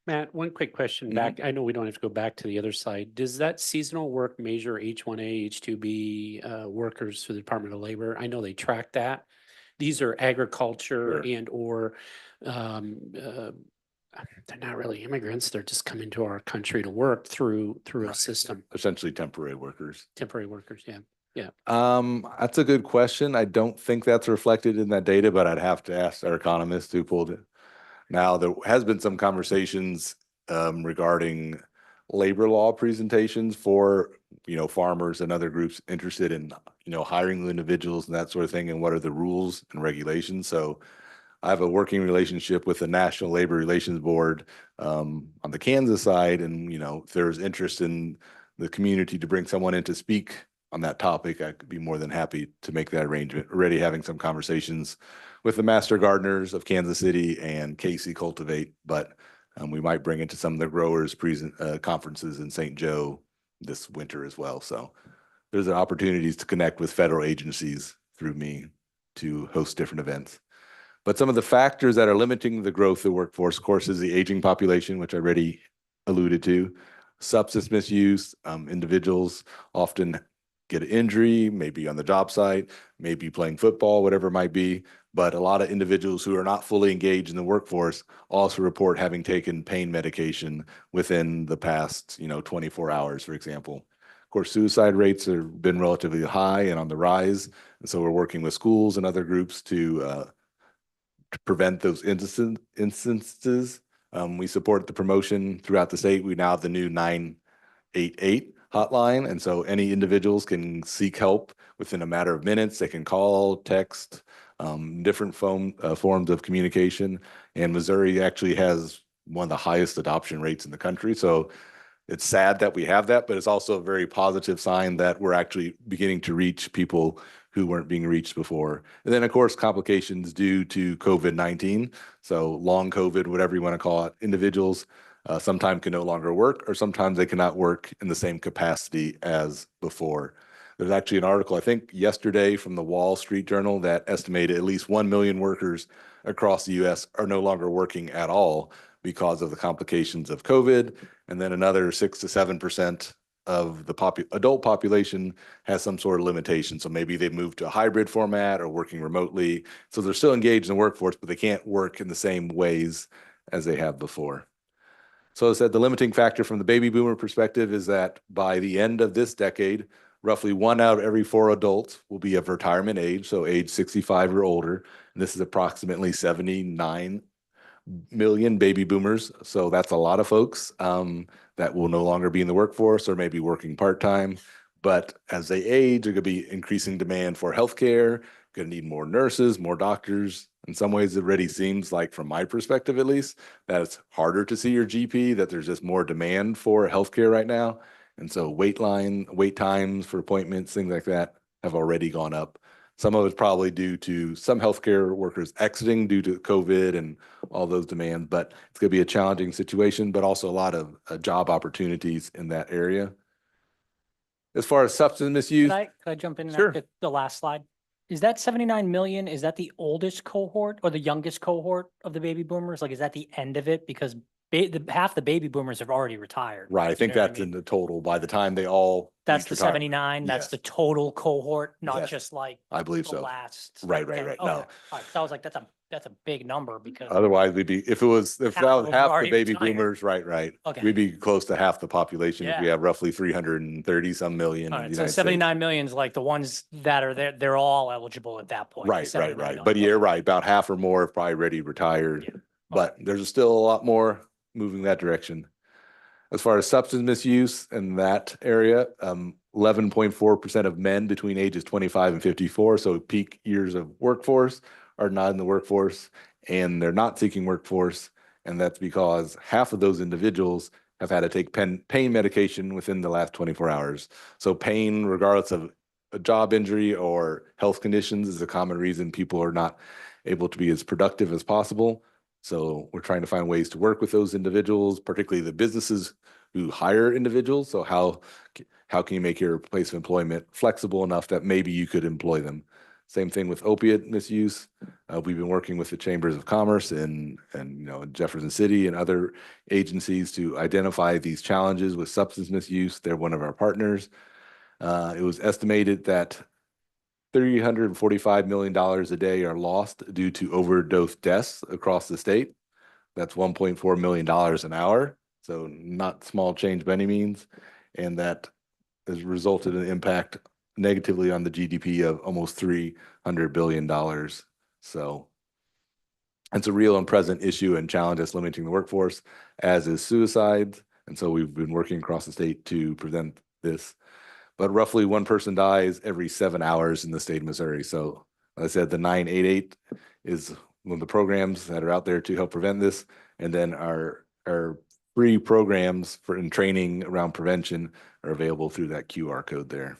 Matt, one quick question back. I know we don't have to go back to the other side. Does that seasonal work measure H-1A, H-2B workers for the Department of Labor? I know they track that. These are agriculture Sure. and or they're not really immigrants. They're just coming to our country to work through a Right. system. Essentially temporary workers. Temporary workers, yeah. That's a good question. I don't think that's reflected in that data, but I'd have to ask our economist who pulled it. Now, there has been some conversations regarding labor law presentations for, farmers and other groups interested in, hiring the individuals and that sort of thing, and what are the rules and regulations. So I have a working relationship with the National Labor Relations Board on the Kansas side, and, if there's interest in the community to bring someone in to speak on that topic, I could be more than happy to make that arrangement. Already having some conversations with the Master Gardeners of Kansas City and Casey Cultivate, but we might bring it to some of the growers conferences in St. Joe this winter as well. So there's opportunities to connect with federal agencies through me to host different events. But some of the factors that are limiting the growth of the workforce, of course, is the aging population, which I already alluded to, substance misuse. Individuals often get an injury, maybe on the job site, maybe playing football, whatever it might be. But a lot of individuals who are not fully engaged in the workforce also report having taken pain medication within the past, 24 hours, for example. Of course, suicide rates have been relatively high and on the rise. And so we're working with schools and other groups to prevent those instances. We support the promotion throughout the state. We now have the new 988 hotline. And so any individuals can seek help within a matter of minutes. They can call, text, different forms of communication. And Missouri actually has one of the highest adoption rates in the country. So it's sad that we have that, but it's also a very positive sign that we're actually beginning to reach people who weren't being reached before. And then, of course, complications due to COVID-19. So long COVID, whatever you want to call it, individuals sometimes can no longer work, or sometimes they cannot work in the same capacity as before. There's actually an article, I think yesterday, from the Wall Street Journal that estimated at least 1 million workers across the US are no longer working at all because of the complications of COVID. And then another 6 to 7% of the adult population has some sort of limitation. So maybe they've moved to a hybrid format or working remotely. So they're still engaged in the workforce, but they can't work in the same ways as they have before. So as I said, the limiting factor from the baby boomer perspective is that by the end of this decade, roughly 1 out of every 4 adults will be of retirement age, so age 65 or older. And this is approximately 79 million baby boomers. So that's a lot of folks that will no longer be in the workforce or maybe working part-time. But as they age, there's going to be increasing demand for healthcare, going to need more nurses, more doctors. In some ways, it already seems like, from my perspective at least, that it's harder to see your GP, that there's just more demand for healthcare right now. And so wait times for appointments, things like that have already gone up. Some of it's probably due to some healthcare workers exiting due to COVID and all those demands, but it's going to be a challenging situation, but also a lot of job opportunities in that area. As far as substance misuse. Could I jump in? Sure. At the last slide? Is that 79 million? Is that the oldest cohort or the youngest cohort of the baby boomers? Like, is that the end of it? Because half the baby boomers have already retired. Right. I You think know what I that's in mean? the total by the time they all. That's reach the retirement. 79. That's Yes. the total cohort, not Yes. just like I believe the so. last. Right. Okay, No. okay. All right. So I was like, that's a big number because. Otherwise, if Half that of was them half already the baby retired. boomers, right. Okay. We'd be close to half the population if we Yeah. have roughly 330 some million All in right, the so United States. 79 million is like the ones that are there, they're all eligible at that point. the Right. 79 But million. you're Okay. right. About half or more have probably already retired. Yeah. But there's still a lot more moving that direction. As far as substance misuse in that area, 11.4% of men between ages 25 and 54, so peak years of workforce, are not in the workforce, and they're not seeking workforce. And that's because half of those individuals have had to take pain medication within the last 24 hours. So pain, regardless of a job injury or health conditions, is a common reason people are not able to be as productive as possible. So we're trying to find ways to work with those individuals, particularly the businesses who hire individuals. So how can you make your place of employment flexible enough that maybe you could employ them? Same thing with opiate misuse. We've been working with the Chambers of Commerce and Jefferson City and other agencies to identify these challenges with substance misuse. They're one of our partners. It was estimated that $345 million a day are lost due to overdose deaths across the state. That's $1.4 million an hour. So not small change by any means. And that has resulted in an impact negatively on the GDP of almost $300 billion. So it's a real and present issue and challenge that's limiting the workforce, as is suicide. And so we've been working across the state to prevent this. But roughly one person dies every 7 hours in the state of Missouri. So like I said, the 988 is one of the programs that are out there to help prevent this. And then our free programs for in training around prevention are available through that QR code there.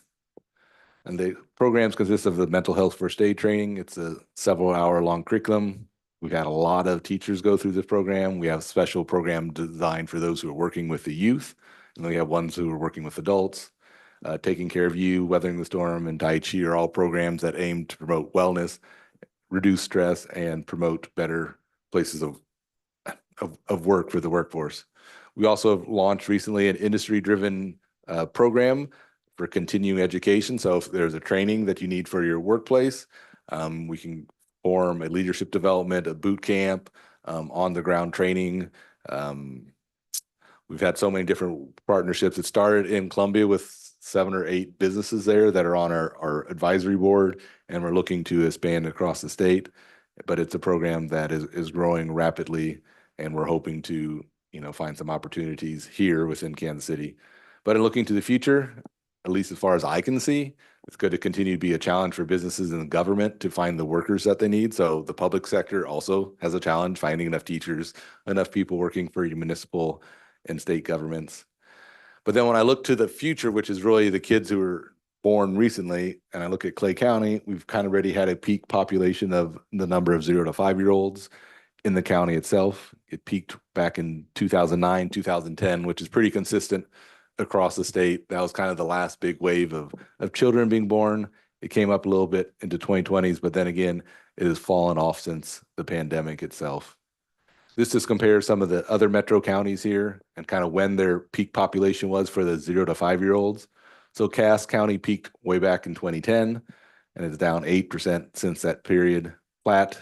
And the programs consist of the mental health first aid training. It's a several hour long curriculum. We've had a lot of teachers go through this program. We have a special program designed for those who are working with the youth. And we have ones who are working with adults. Taking Care of You, Weathering the Storm, and Tai Chi are all programs that aim to promote wellness, reduce stress, and promote better places of work for the workforce. We also have launched recently an industry-driven program for continuing education. So if there's a training that you need for your workplace, we can form a leadership development, a boot camp, on-the-ground training. We've had so many different partnerships. It started in Columbia with 7 or 8 businesses there that are on our advisory board, and we're looking to expand across the state. But it's a program that is growing rapidly, and we're hoping to, find some opportunities here within Kansas City. But in looking to the future, at least as far as I can see, it's going to continue to be a challenge for businesses and the government to find the workers that they need. So the public sector also has a challenge finding enough teachers, enough people working for your municipal and state governments. But then when I look to the future, which is really the kids who were born recently, and I look at Clay County, we've kind of already had a peak population of the number of 0 to 5-year-olds in the county itself. It peaked back in 2009, 2010, which is pretty consistent across the state. That was kind of the last big wave of children being born. It came up a little bit into 2020s, but then again, it has fallen off since the pandemic itself. This just compares some of the other metro counties here and kind of when their peak population was for the 0 to 5-year-olds. So Cass County peaked way back in 2010, and it's down 8% since that period. Platte,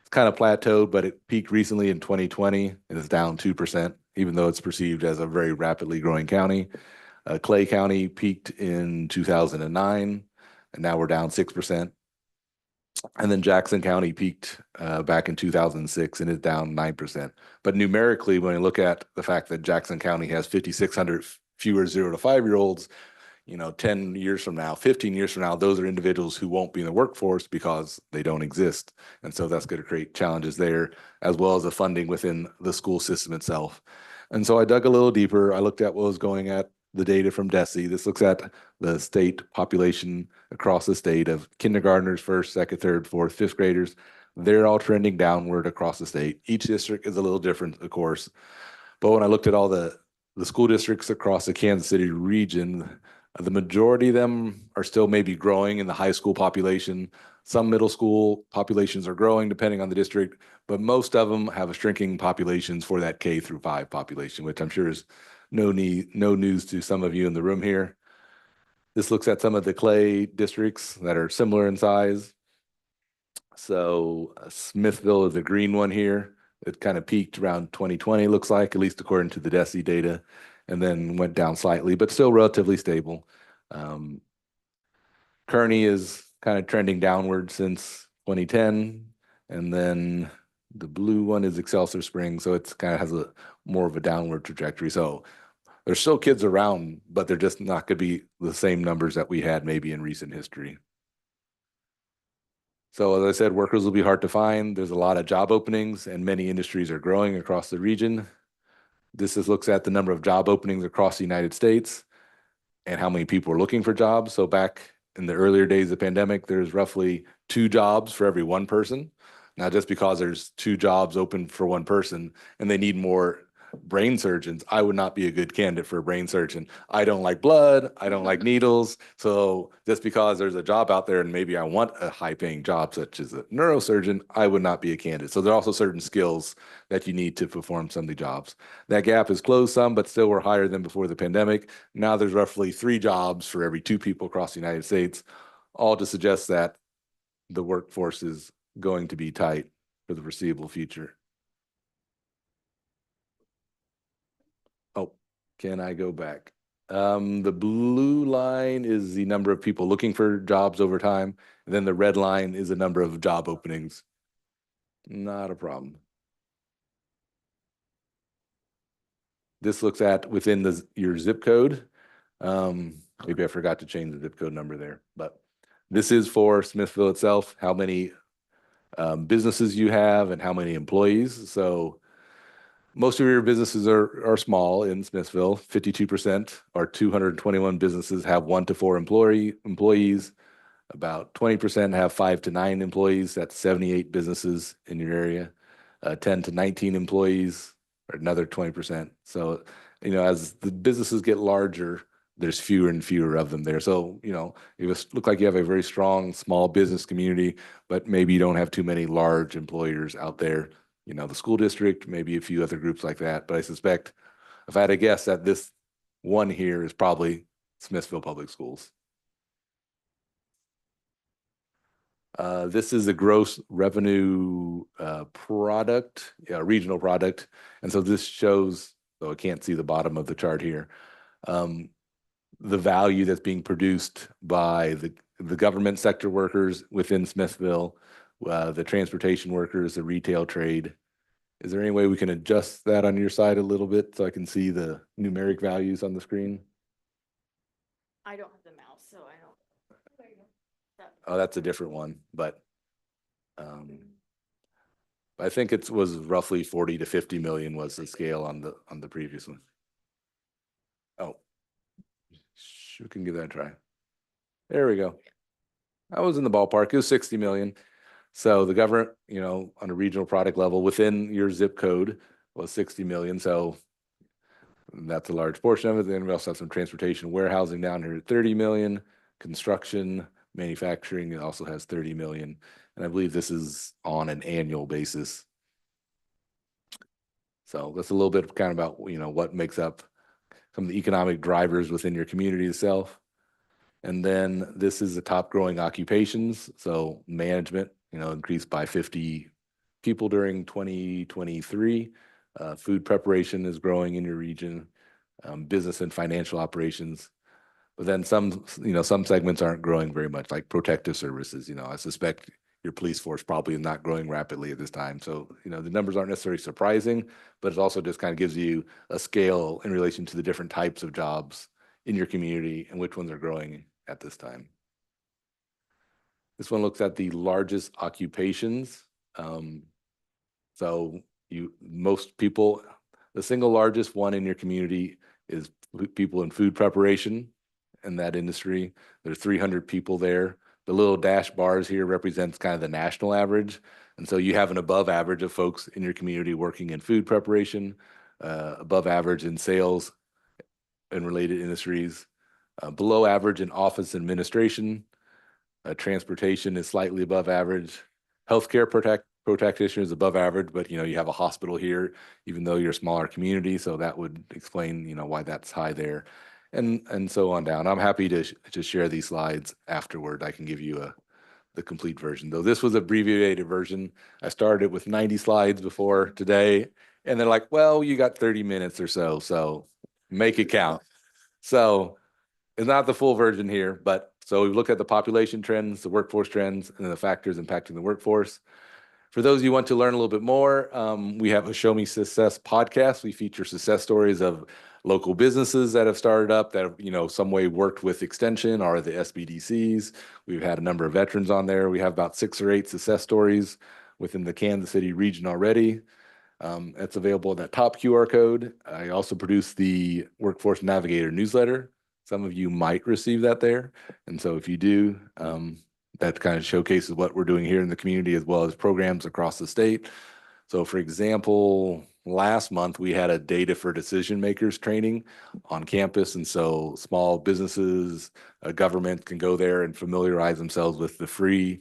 it's kind of plateaued, but it peaked recently in 2020 and is down 2%, even though it's perceived as a very rapidly growing county. Clay County peaked in 2009, and now we're down 6%. And then Jackson County peaked back in 2006 and is down 9%. But numerically, when you look at the fact that Jackson County has 5,600 fewer 0 to 5-year-olds, 10 years from now, 15 years from now, those are individuals who won't be in the workforce because they don't exist. And so that's going to create challenges there, as well as the funding within the school system itself. And so I dug a little deeper. I looked at what was going at the data from DESE. This looks at the state population across the state of kindergartners, first, second, third, fourth, fifth graders. They're all trending downward across the state. Each district is a little different, of course. But when I looked at all the school districts across the Kansas City region, the majority of them are still maybe growing in the high school population. Some middle school populations are growing depending on the district, but most of them have a shrinking populations for that K through 5 population, which I'm sure is no news to some of you in the room here. This looks at some of the Clay districts that are similar in size. So Smithville is the green one here. It kind of peaked around 2020, looks like, at least according to the DESE data, and then went down slightly, but still relatively stable. Kearney is kind of trending downward since 2010, and then the blue one is Excelsior Springs, so it's kind of has a more of a downward trajectory. So there's still kids around, but they're just not going to be the same numbers that we had maybe in recent history. So as I said, workers will be hard to find. There's a lot of job openings and many industries are growing across the region. This looks at the number of job openings across the United States and how many people are looking for jobs. So back in the earlier days of the pandemic, there's roughly 2 jobs for every 1 person. Now, just because there's 2 jobs open for 1 person and they need more brain surgeons, I would not be a good candidate for a brain surgeon. I don't like blood. I don't like needles. So just because there's a job out there and maybe I want a high paying job, such as a neurosurgeon, I would not be a candidate. So there are also certain skills that you need to perform some of the jobs. That gap is closed some, but still we're higher than before the pandemic. Now there's roughly 3 jobs for every 2 people across the United States, all to suggest that the workforce is going to be tight for the foreseeable future. Can I go back? The blue line is the number of people looking for jobs over time. And then the red line is the number of job openings. Not a problem. This looks at within your zip code. Maybe I forgot to change the zip code number there, but this is for Smithville itself, how many businesses you have and how many employees. So most of your businesses are small in Smithville. 52% or 221 businesses have 1 to 4 employees. About 20% have 5 to 9 employees. That's 78 businesses in your area. 10 to 19 employees, or another 20%. So, as the businesses get larger, there's fewer and fewer of them there. So, it was look like you have a very strong small business community, but maybe you don't have too many large employers out there. The school district, maybe a few other groups like that. But I suspect, if I had to guess, that this one here is probably Smithville Public Schools. This is a gross revenue product, regional product. And so this shows, though I can't see the bottom of the chart here, the value that's being produced by the government sector workers within Smithville, the transportation workers, the retail trade. Is there any way we can adjust that on your side a little bit so I can see the numeric values on the screen? I don't have the mouse, so I don't. Oh, that's a different one, but I think it was roughly 40 to 50 million was the scale on the previous one. Oh, we can give that a try. There we go. I was in the ballpark. It was 60 million. So the government, on a regional product level within your zip code was 60 million. So that's a large portion of it. Then we also have some transportation warehousing down here at 30 million, construction, manufacturing, it also has 30 million. And I believe this is on an annual basis. So that's a little bit kind of about, what makes up some of the economic drivers within your community itself. And then this is the top growing occupations. So management, increased by 50 people during 2023. Food preparation is growing in your region, business and financial operations. But then some segments aren't growing very much, like protective services. I suspect your police force probably is not growing rapidly at this time. So, the numbers aren't necessarily surprising, but it also just kind of gives you a scale in relation to the different types of jobs in your community and which ones are growing at this time. This one looks at the largest occupations. So most people, the single largest one in your community is people in food preparation. In that industry, there's 300 people there. The little dash bars here represents kind of the national average. And so you have an above average of folks in your community working in food preparation, above average in sales and related industries, below average in office administration. Transportation is slightly above average. Healthcare practitioner is above average, but you have a hospital here, even though you're a smaller community. So that would explain, why that's high there. And so on down. I'm happy to share these slides afterward. I can give you the complete version, though this was an abbreviated version. I started with 90 slides before today, and they're like, well, you got 30 minutes or so make it count. So it's not the full version here, but so we look at the population trends, the workforce trends, and then the factors impacting the workforce. For those of you who want to learn a little bit more, we have a Show Me Success podcast. We feature success stories of local businesses that have started up that have, some way worked with Extension or the SBDCs. We've had a number of veterans on there. We have about 6 or 8 success stories within the Kansas City region already. It's available in that top QR code. I also produce the Workforce Navigator newsletter. Some of you might receive that there. And so if you do, that kind of showcases what we're doing here in the community as well as programs across the state. So for example, last month we had a data for decision makers training on campus. And so small businesses, government can go there and familiarize themselves with the free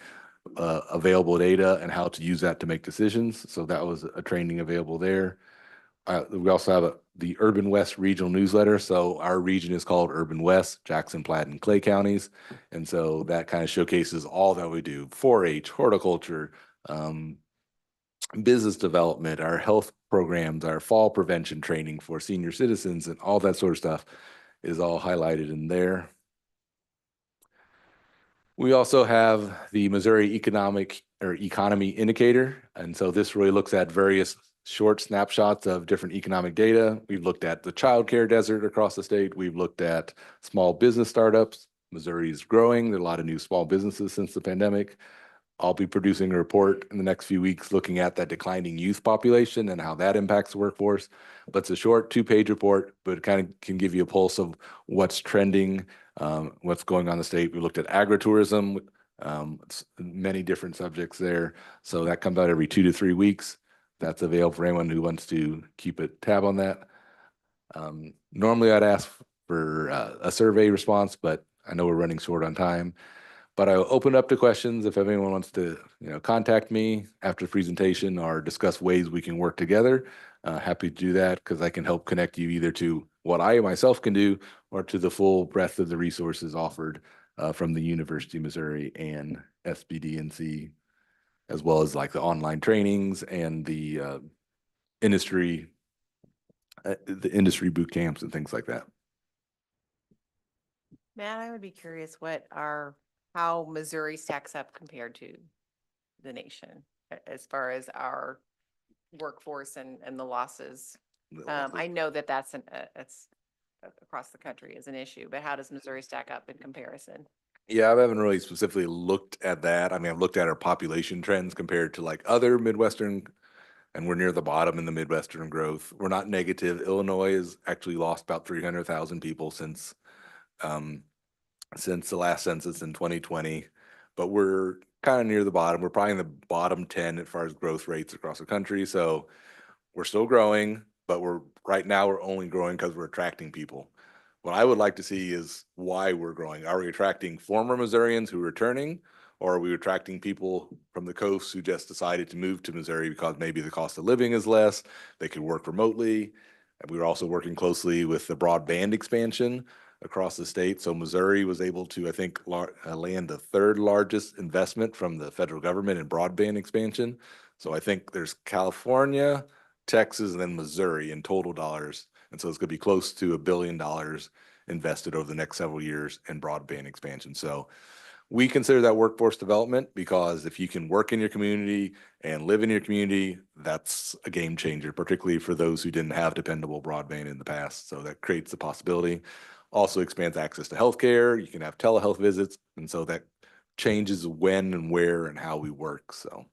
available data and how to use that to make decisions. So that was a training available there. We also have the Urban West Regional Newsletter. So our region is called Urban West, Jackson, Platte, and Clay counties. And so that kind of showcases all that we do, 4-H, horticulture, business development, our health programs, our fall prevention training for senior citizens, and all that sort of stuff is all highlighted in there. We also have the Missouri Economy Indicator. And so this really looks at various short snapshots of different economic data. We've looked at the childcare desert across the state. We've looked at small business startups. Missouri is growing. There are a lot of new small businesses since the pandemic. I'll be producing a report in the next few weeks looking at that declining youth population and how that impacts the workforce. But it's a short 2-page report, but it kind of can give you a pulse of what's trending, what's going on in the state. We looked at agritourism, many different subjects there. So that comes out every 2 to 3 weeks. That's available for anyone who wants to keep a tab on that. Normally I'd ask for a survey response, but I know we're running short on time. But I'll open up to questions if anyone wants to, contact me after the presentation or discuss ways we can work together. Happy to do that because I can help connect you either to what I myself can do or to the full breadth of the resources offered from the University of Missouri and SBDNC, as well as like the online trainings and the industry boot camps and things like that. Matt, I would be curious how Missouri stacks up compared to the nation as far as our workforce and the losses. I know that it's across the country is an issue, but how does Missouri stack up in comparison? Yeah, I haven't really specifically looked at that. I mean, I've looked at our population trends compared to like other Midwestern, and we're near the bottom in the Midwestern growth. We're not negative. Illinois has actually lost about 300,000 people since the last census in 2020, but we're kind of near the bottom. We're probably in the bottom 10 as far as growth rates across the country. So we're still growing, but right now we're only growing because we're attracting people. What I would like to see is why we're growing. Are we attracting former Missourians who are returning, or are we attracting people from the coast who just decided to move to Missouri because maybe the cost of living is less, they could work remotely? And we were also working closely with the broadband expansion across the state. So Missouri was able to, I think, land the 3rd largest investment from the federal government in broadband expansion. So I think there's California, Texas, and then Missouri in total dollars. And so it's going to be close to $1 billion invested over the next several years in broadband expansion. So we consider that workforce development because if you can work in your community and live in your community, that's a game changer, particularly for those who didn't have dependable broadband in the past. So that creates the possibility. Also expands access to healthcare. You can have telehealth visits. And so that changes when and where and how we work. So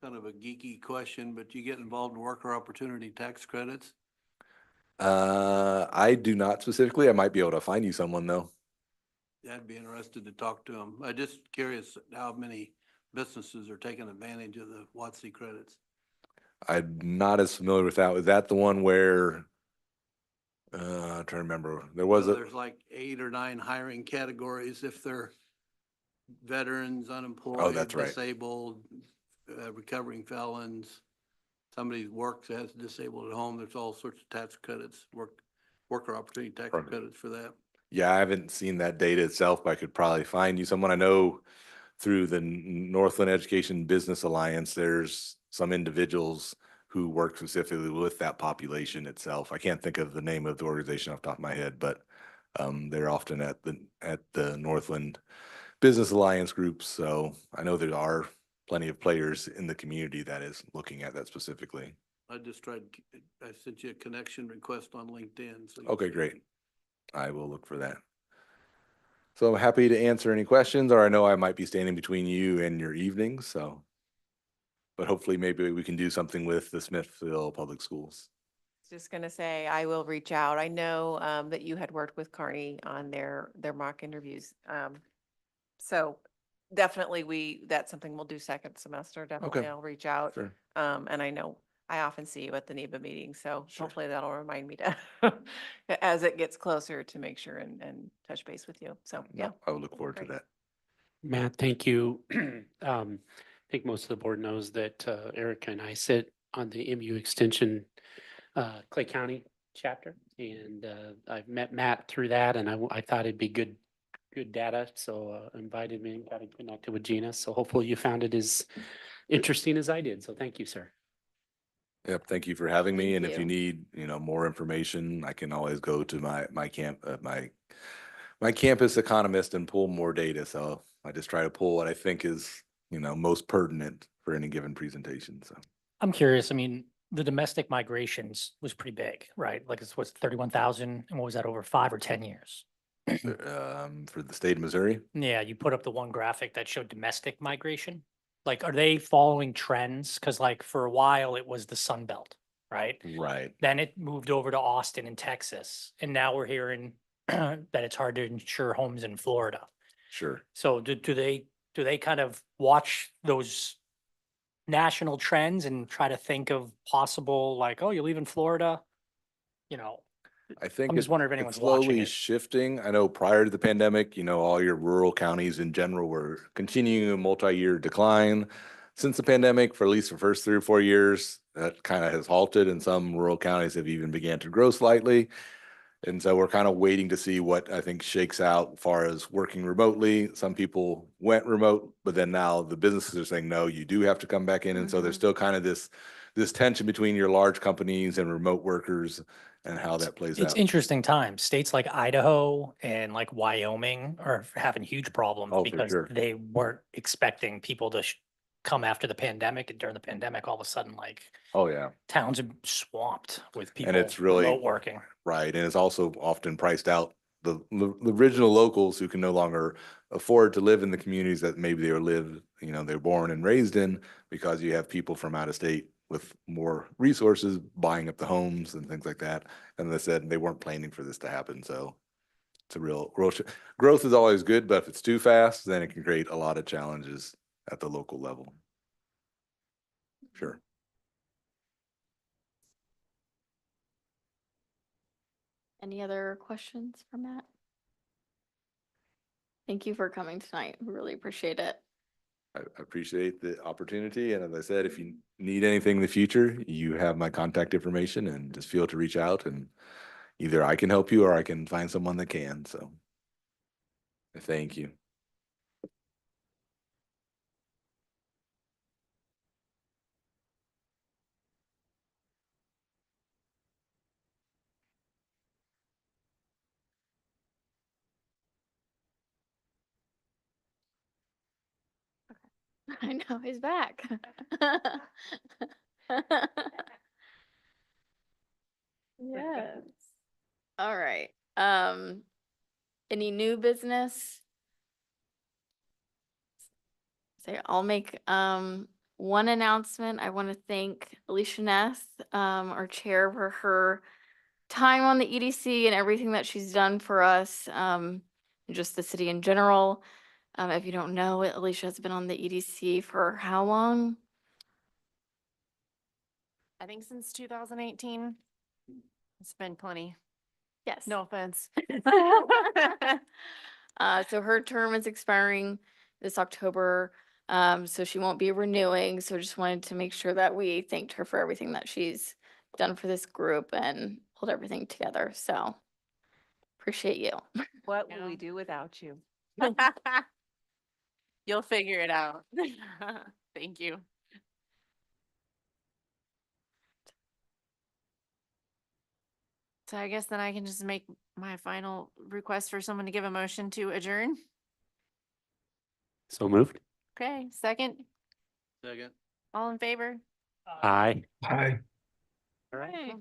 Kind of a geeky question, but you get involved in worker opportunity tax credits? I do not specifically. I might be able to find you someone though. Yeah, I'd be interested to talk to them. I'm just curious how many businesses are taking advantage of the WOTC credits. I'm not as familiar with that. Was that the one where I'm trying to remember. There's like 8 or 9 hiring categories if they're veterans, unemployed, that's right. disabled, recovering felons, somebody works as disabled at home. There's all sorts of tax credits, worker opportunity tax Perfect. credits for that. Yeah, I haven't seen that data itself, but I could probably find you someone. I know through the Northland Education Business Alliance, there's some individuals who work specifically with that population itself. I can't think of the name of the organization off the top of my head, but they're often at the Northland Business Alliance groups. So I know there are plenty of players in the community that is looking at that specifically. I sent you a connection request on LinkedIn. So Okay, great. I will look for that. So I'm happy to answer any questions, or I know I might be standing between you and your evenings, so. But hopefully maybe we can do something with the Smithville Public Schools. Just going to say, I will reach out. I know that you had worked with Kearney on their mock interviews. So definitely that's something we'll do second semester. Definitely I'll reach out. Sure. And I know I often see you at the NEBA meeting, so Sure. hopefully that'll remind me to, as it gets closer, to make sure and touch base with you. So, yeah. I will look forward to Great. that. Matt, thank you. I think most of the board knows that Erica and I sit on the MU Extension Clay County chapter, and I've met Matt through that, and I thought it'd be good good data, so invited me and got connected with Gina. So hopefully you found it as interesting as I did. So thank you, sir. Yep, thank you for having me. Thank And if you. you need, more information, I can always go to my campus economist and pull more data. So I just try to pull what I think is, most pertinent for any given presentation. So I'm curious, I mean, the domestic migrations was pretty big, right? Like it's what's 31,000 and what was that over 5 or 10 years? for the state of Missouri, Yeah, you put up the one graphic that showed domestic migration. Like, are they following trends? Cause like for a while it was the Sun Belt, right? right? Then it moved over to Austin and Texas. And now we're hearing that it's hard to insure homes in Florida. Sure. So do they kind of watch those national trends and try to think of possible like, oh, you're leaving Florida? You know, I think I'm just it- wondering if it's anyone's watching slowly it. shifting. I know prior to the pandemic, all your rural counties in general were continuing a multi-year decline. Since the pandemic, for at least the first 3 or 4 years, that kind of has halted, and some rural counties have even began to grow slightly. And so we're kind of waiting to see what I think shakes out as far as working remotely. Some people went remote, but then now the businesses are saying, no, you do have to come back in. And so there's Mhm. still kind of this tension between your large companies and remote workers and how that plays It's out. interesting times. States like Idaho and like Wyoming are having huge problems Oh, for because sure. they weren't expecting people to come after the pandemic. And during the pandemic, all of a sudden, like Oh, yeah. towns are swamped with people And it's really remote working. right. And it's also often priced out the original locals who can no longer afford to live in the communities that maybe they were they're born and raised in, because you have people from out of state with more resources buying up the homes and things like that. And they said they weren't planning for this to happen. So it's a real growth is always good, but if it's too fast, then it can create a lot of challenges at the local level. Sure. Any other questions for Matt? Thank you for coming tonight. We really appreciate it. I appreciate the opportunity. And as I said, if you need anything in the future, you have my contact information, and just feel to reach out, and either I can help you or I can find someone that can. So thank you. I know, he's back. Yes. All right. Any new business? So I'll make one announcement. I want to thank Alicia Ness, our chair, for her time on the EDC and everything that she's done for us, and just the city in general. If you don't know, Alicia has been on the EDC for how long? I think since 2018. It's been plenty. Yes. No offense. So her term is expiring this October, so she won't be renewing. So just wanted to make sure that we thanked her for everything that she's done for this group and pulled everything together. So appreciate you. What will Yeah. we do without you? You'll figure it out. Thank you. So I guess then I can just make my final request for someone to give a motion to adjourn. So moved. Okay, second, Second. all in favor? Aye. Hi. All right.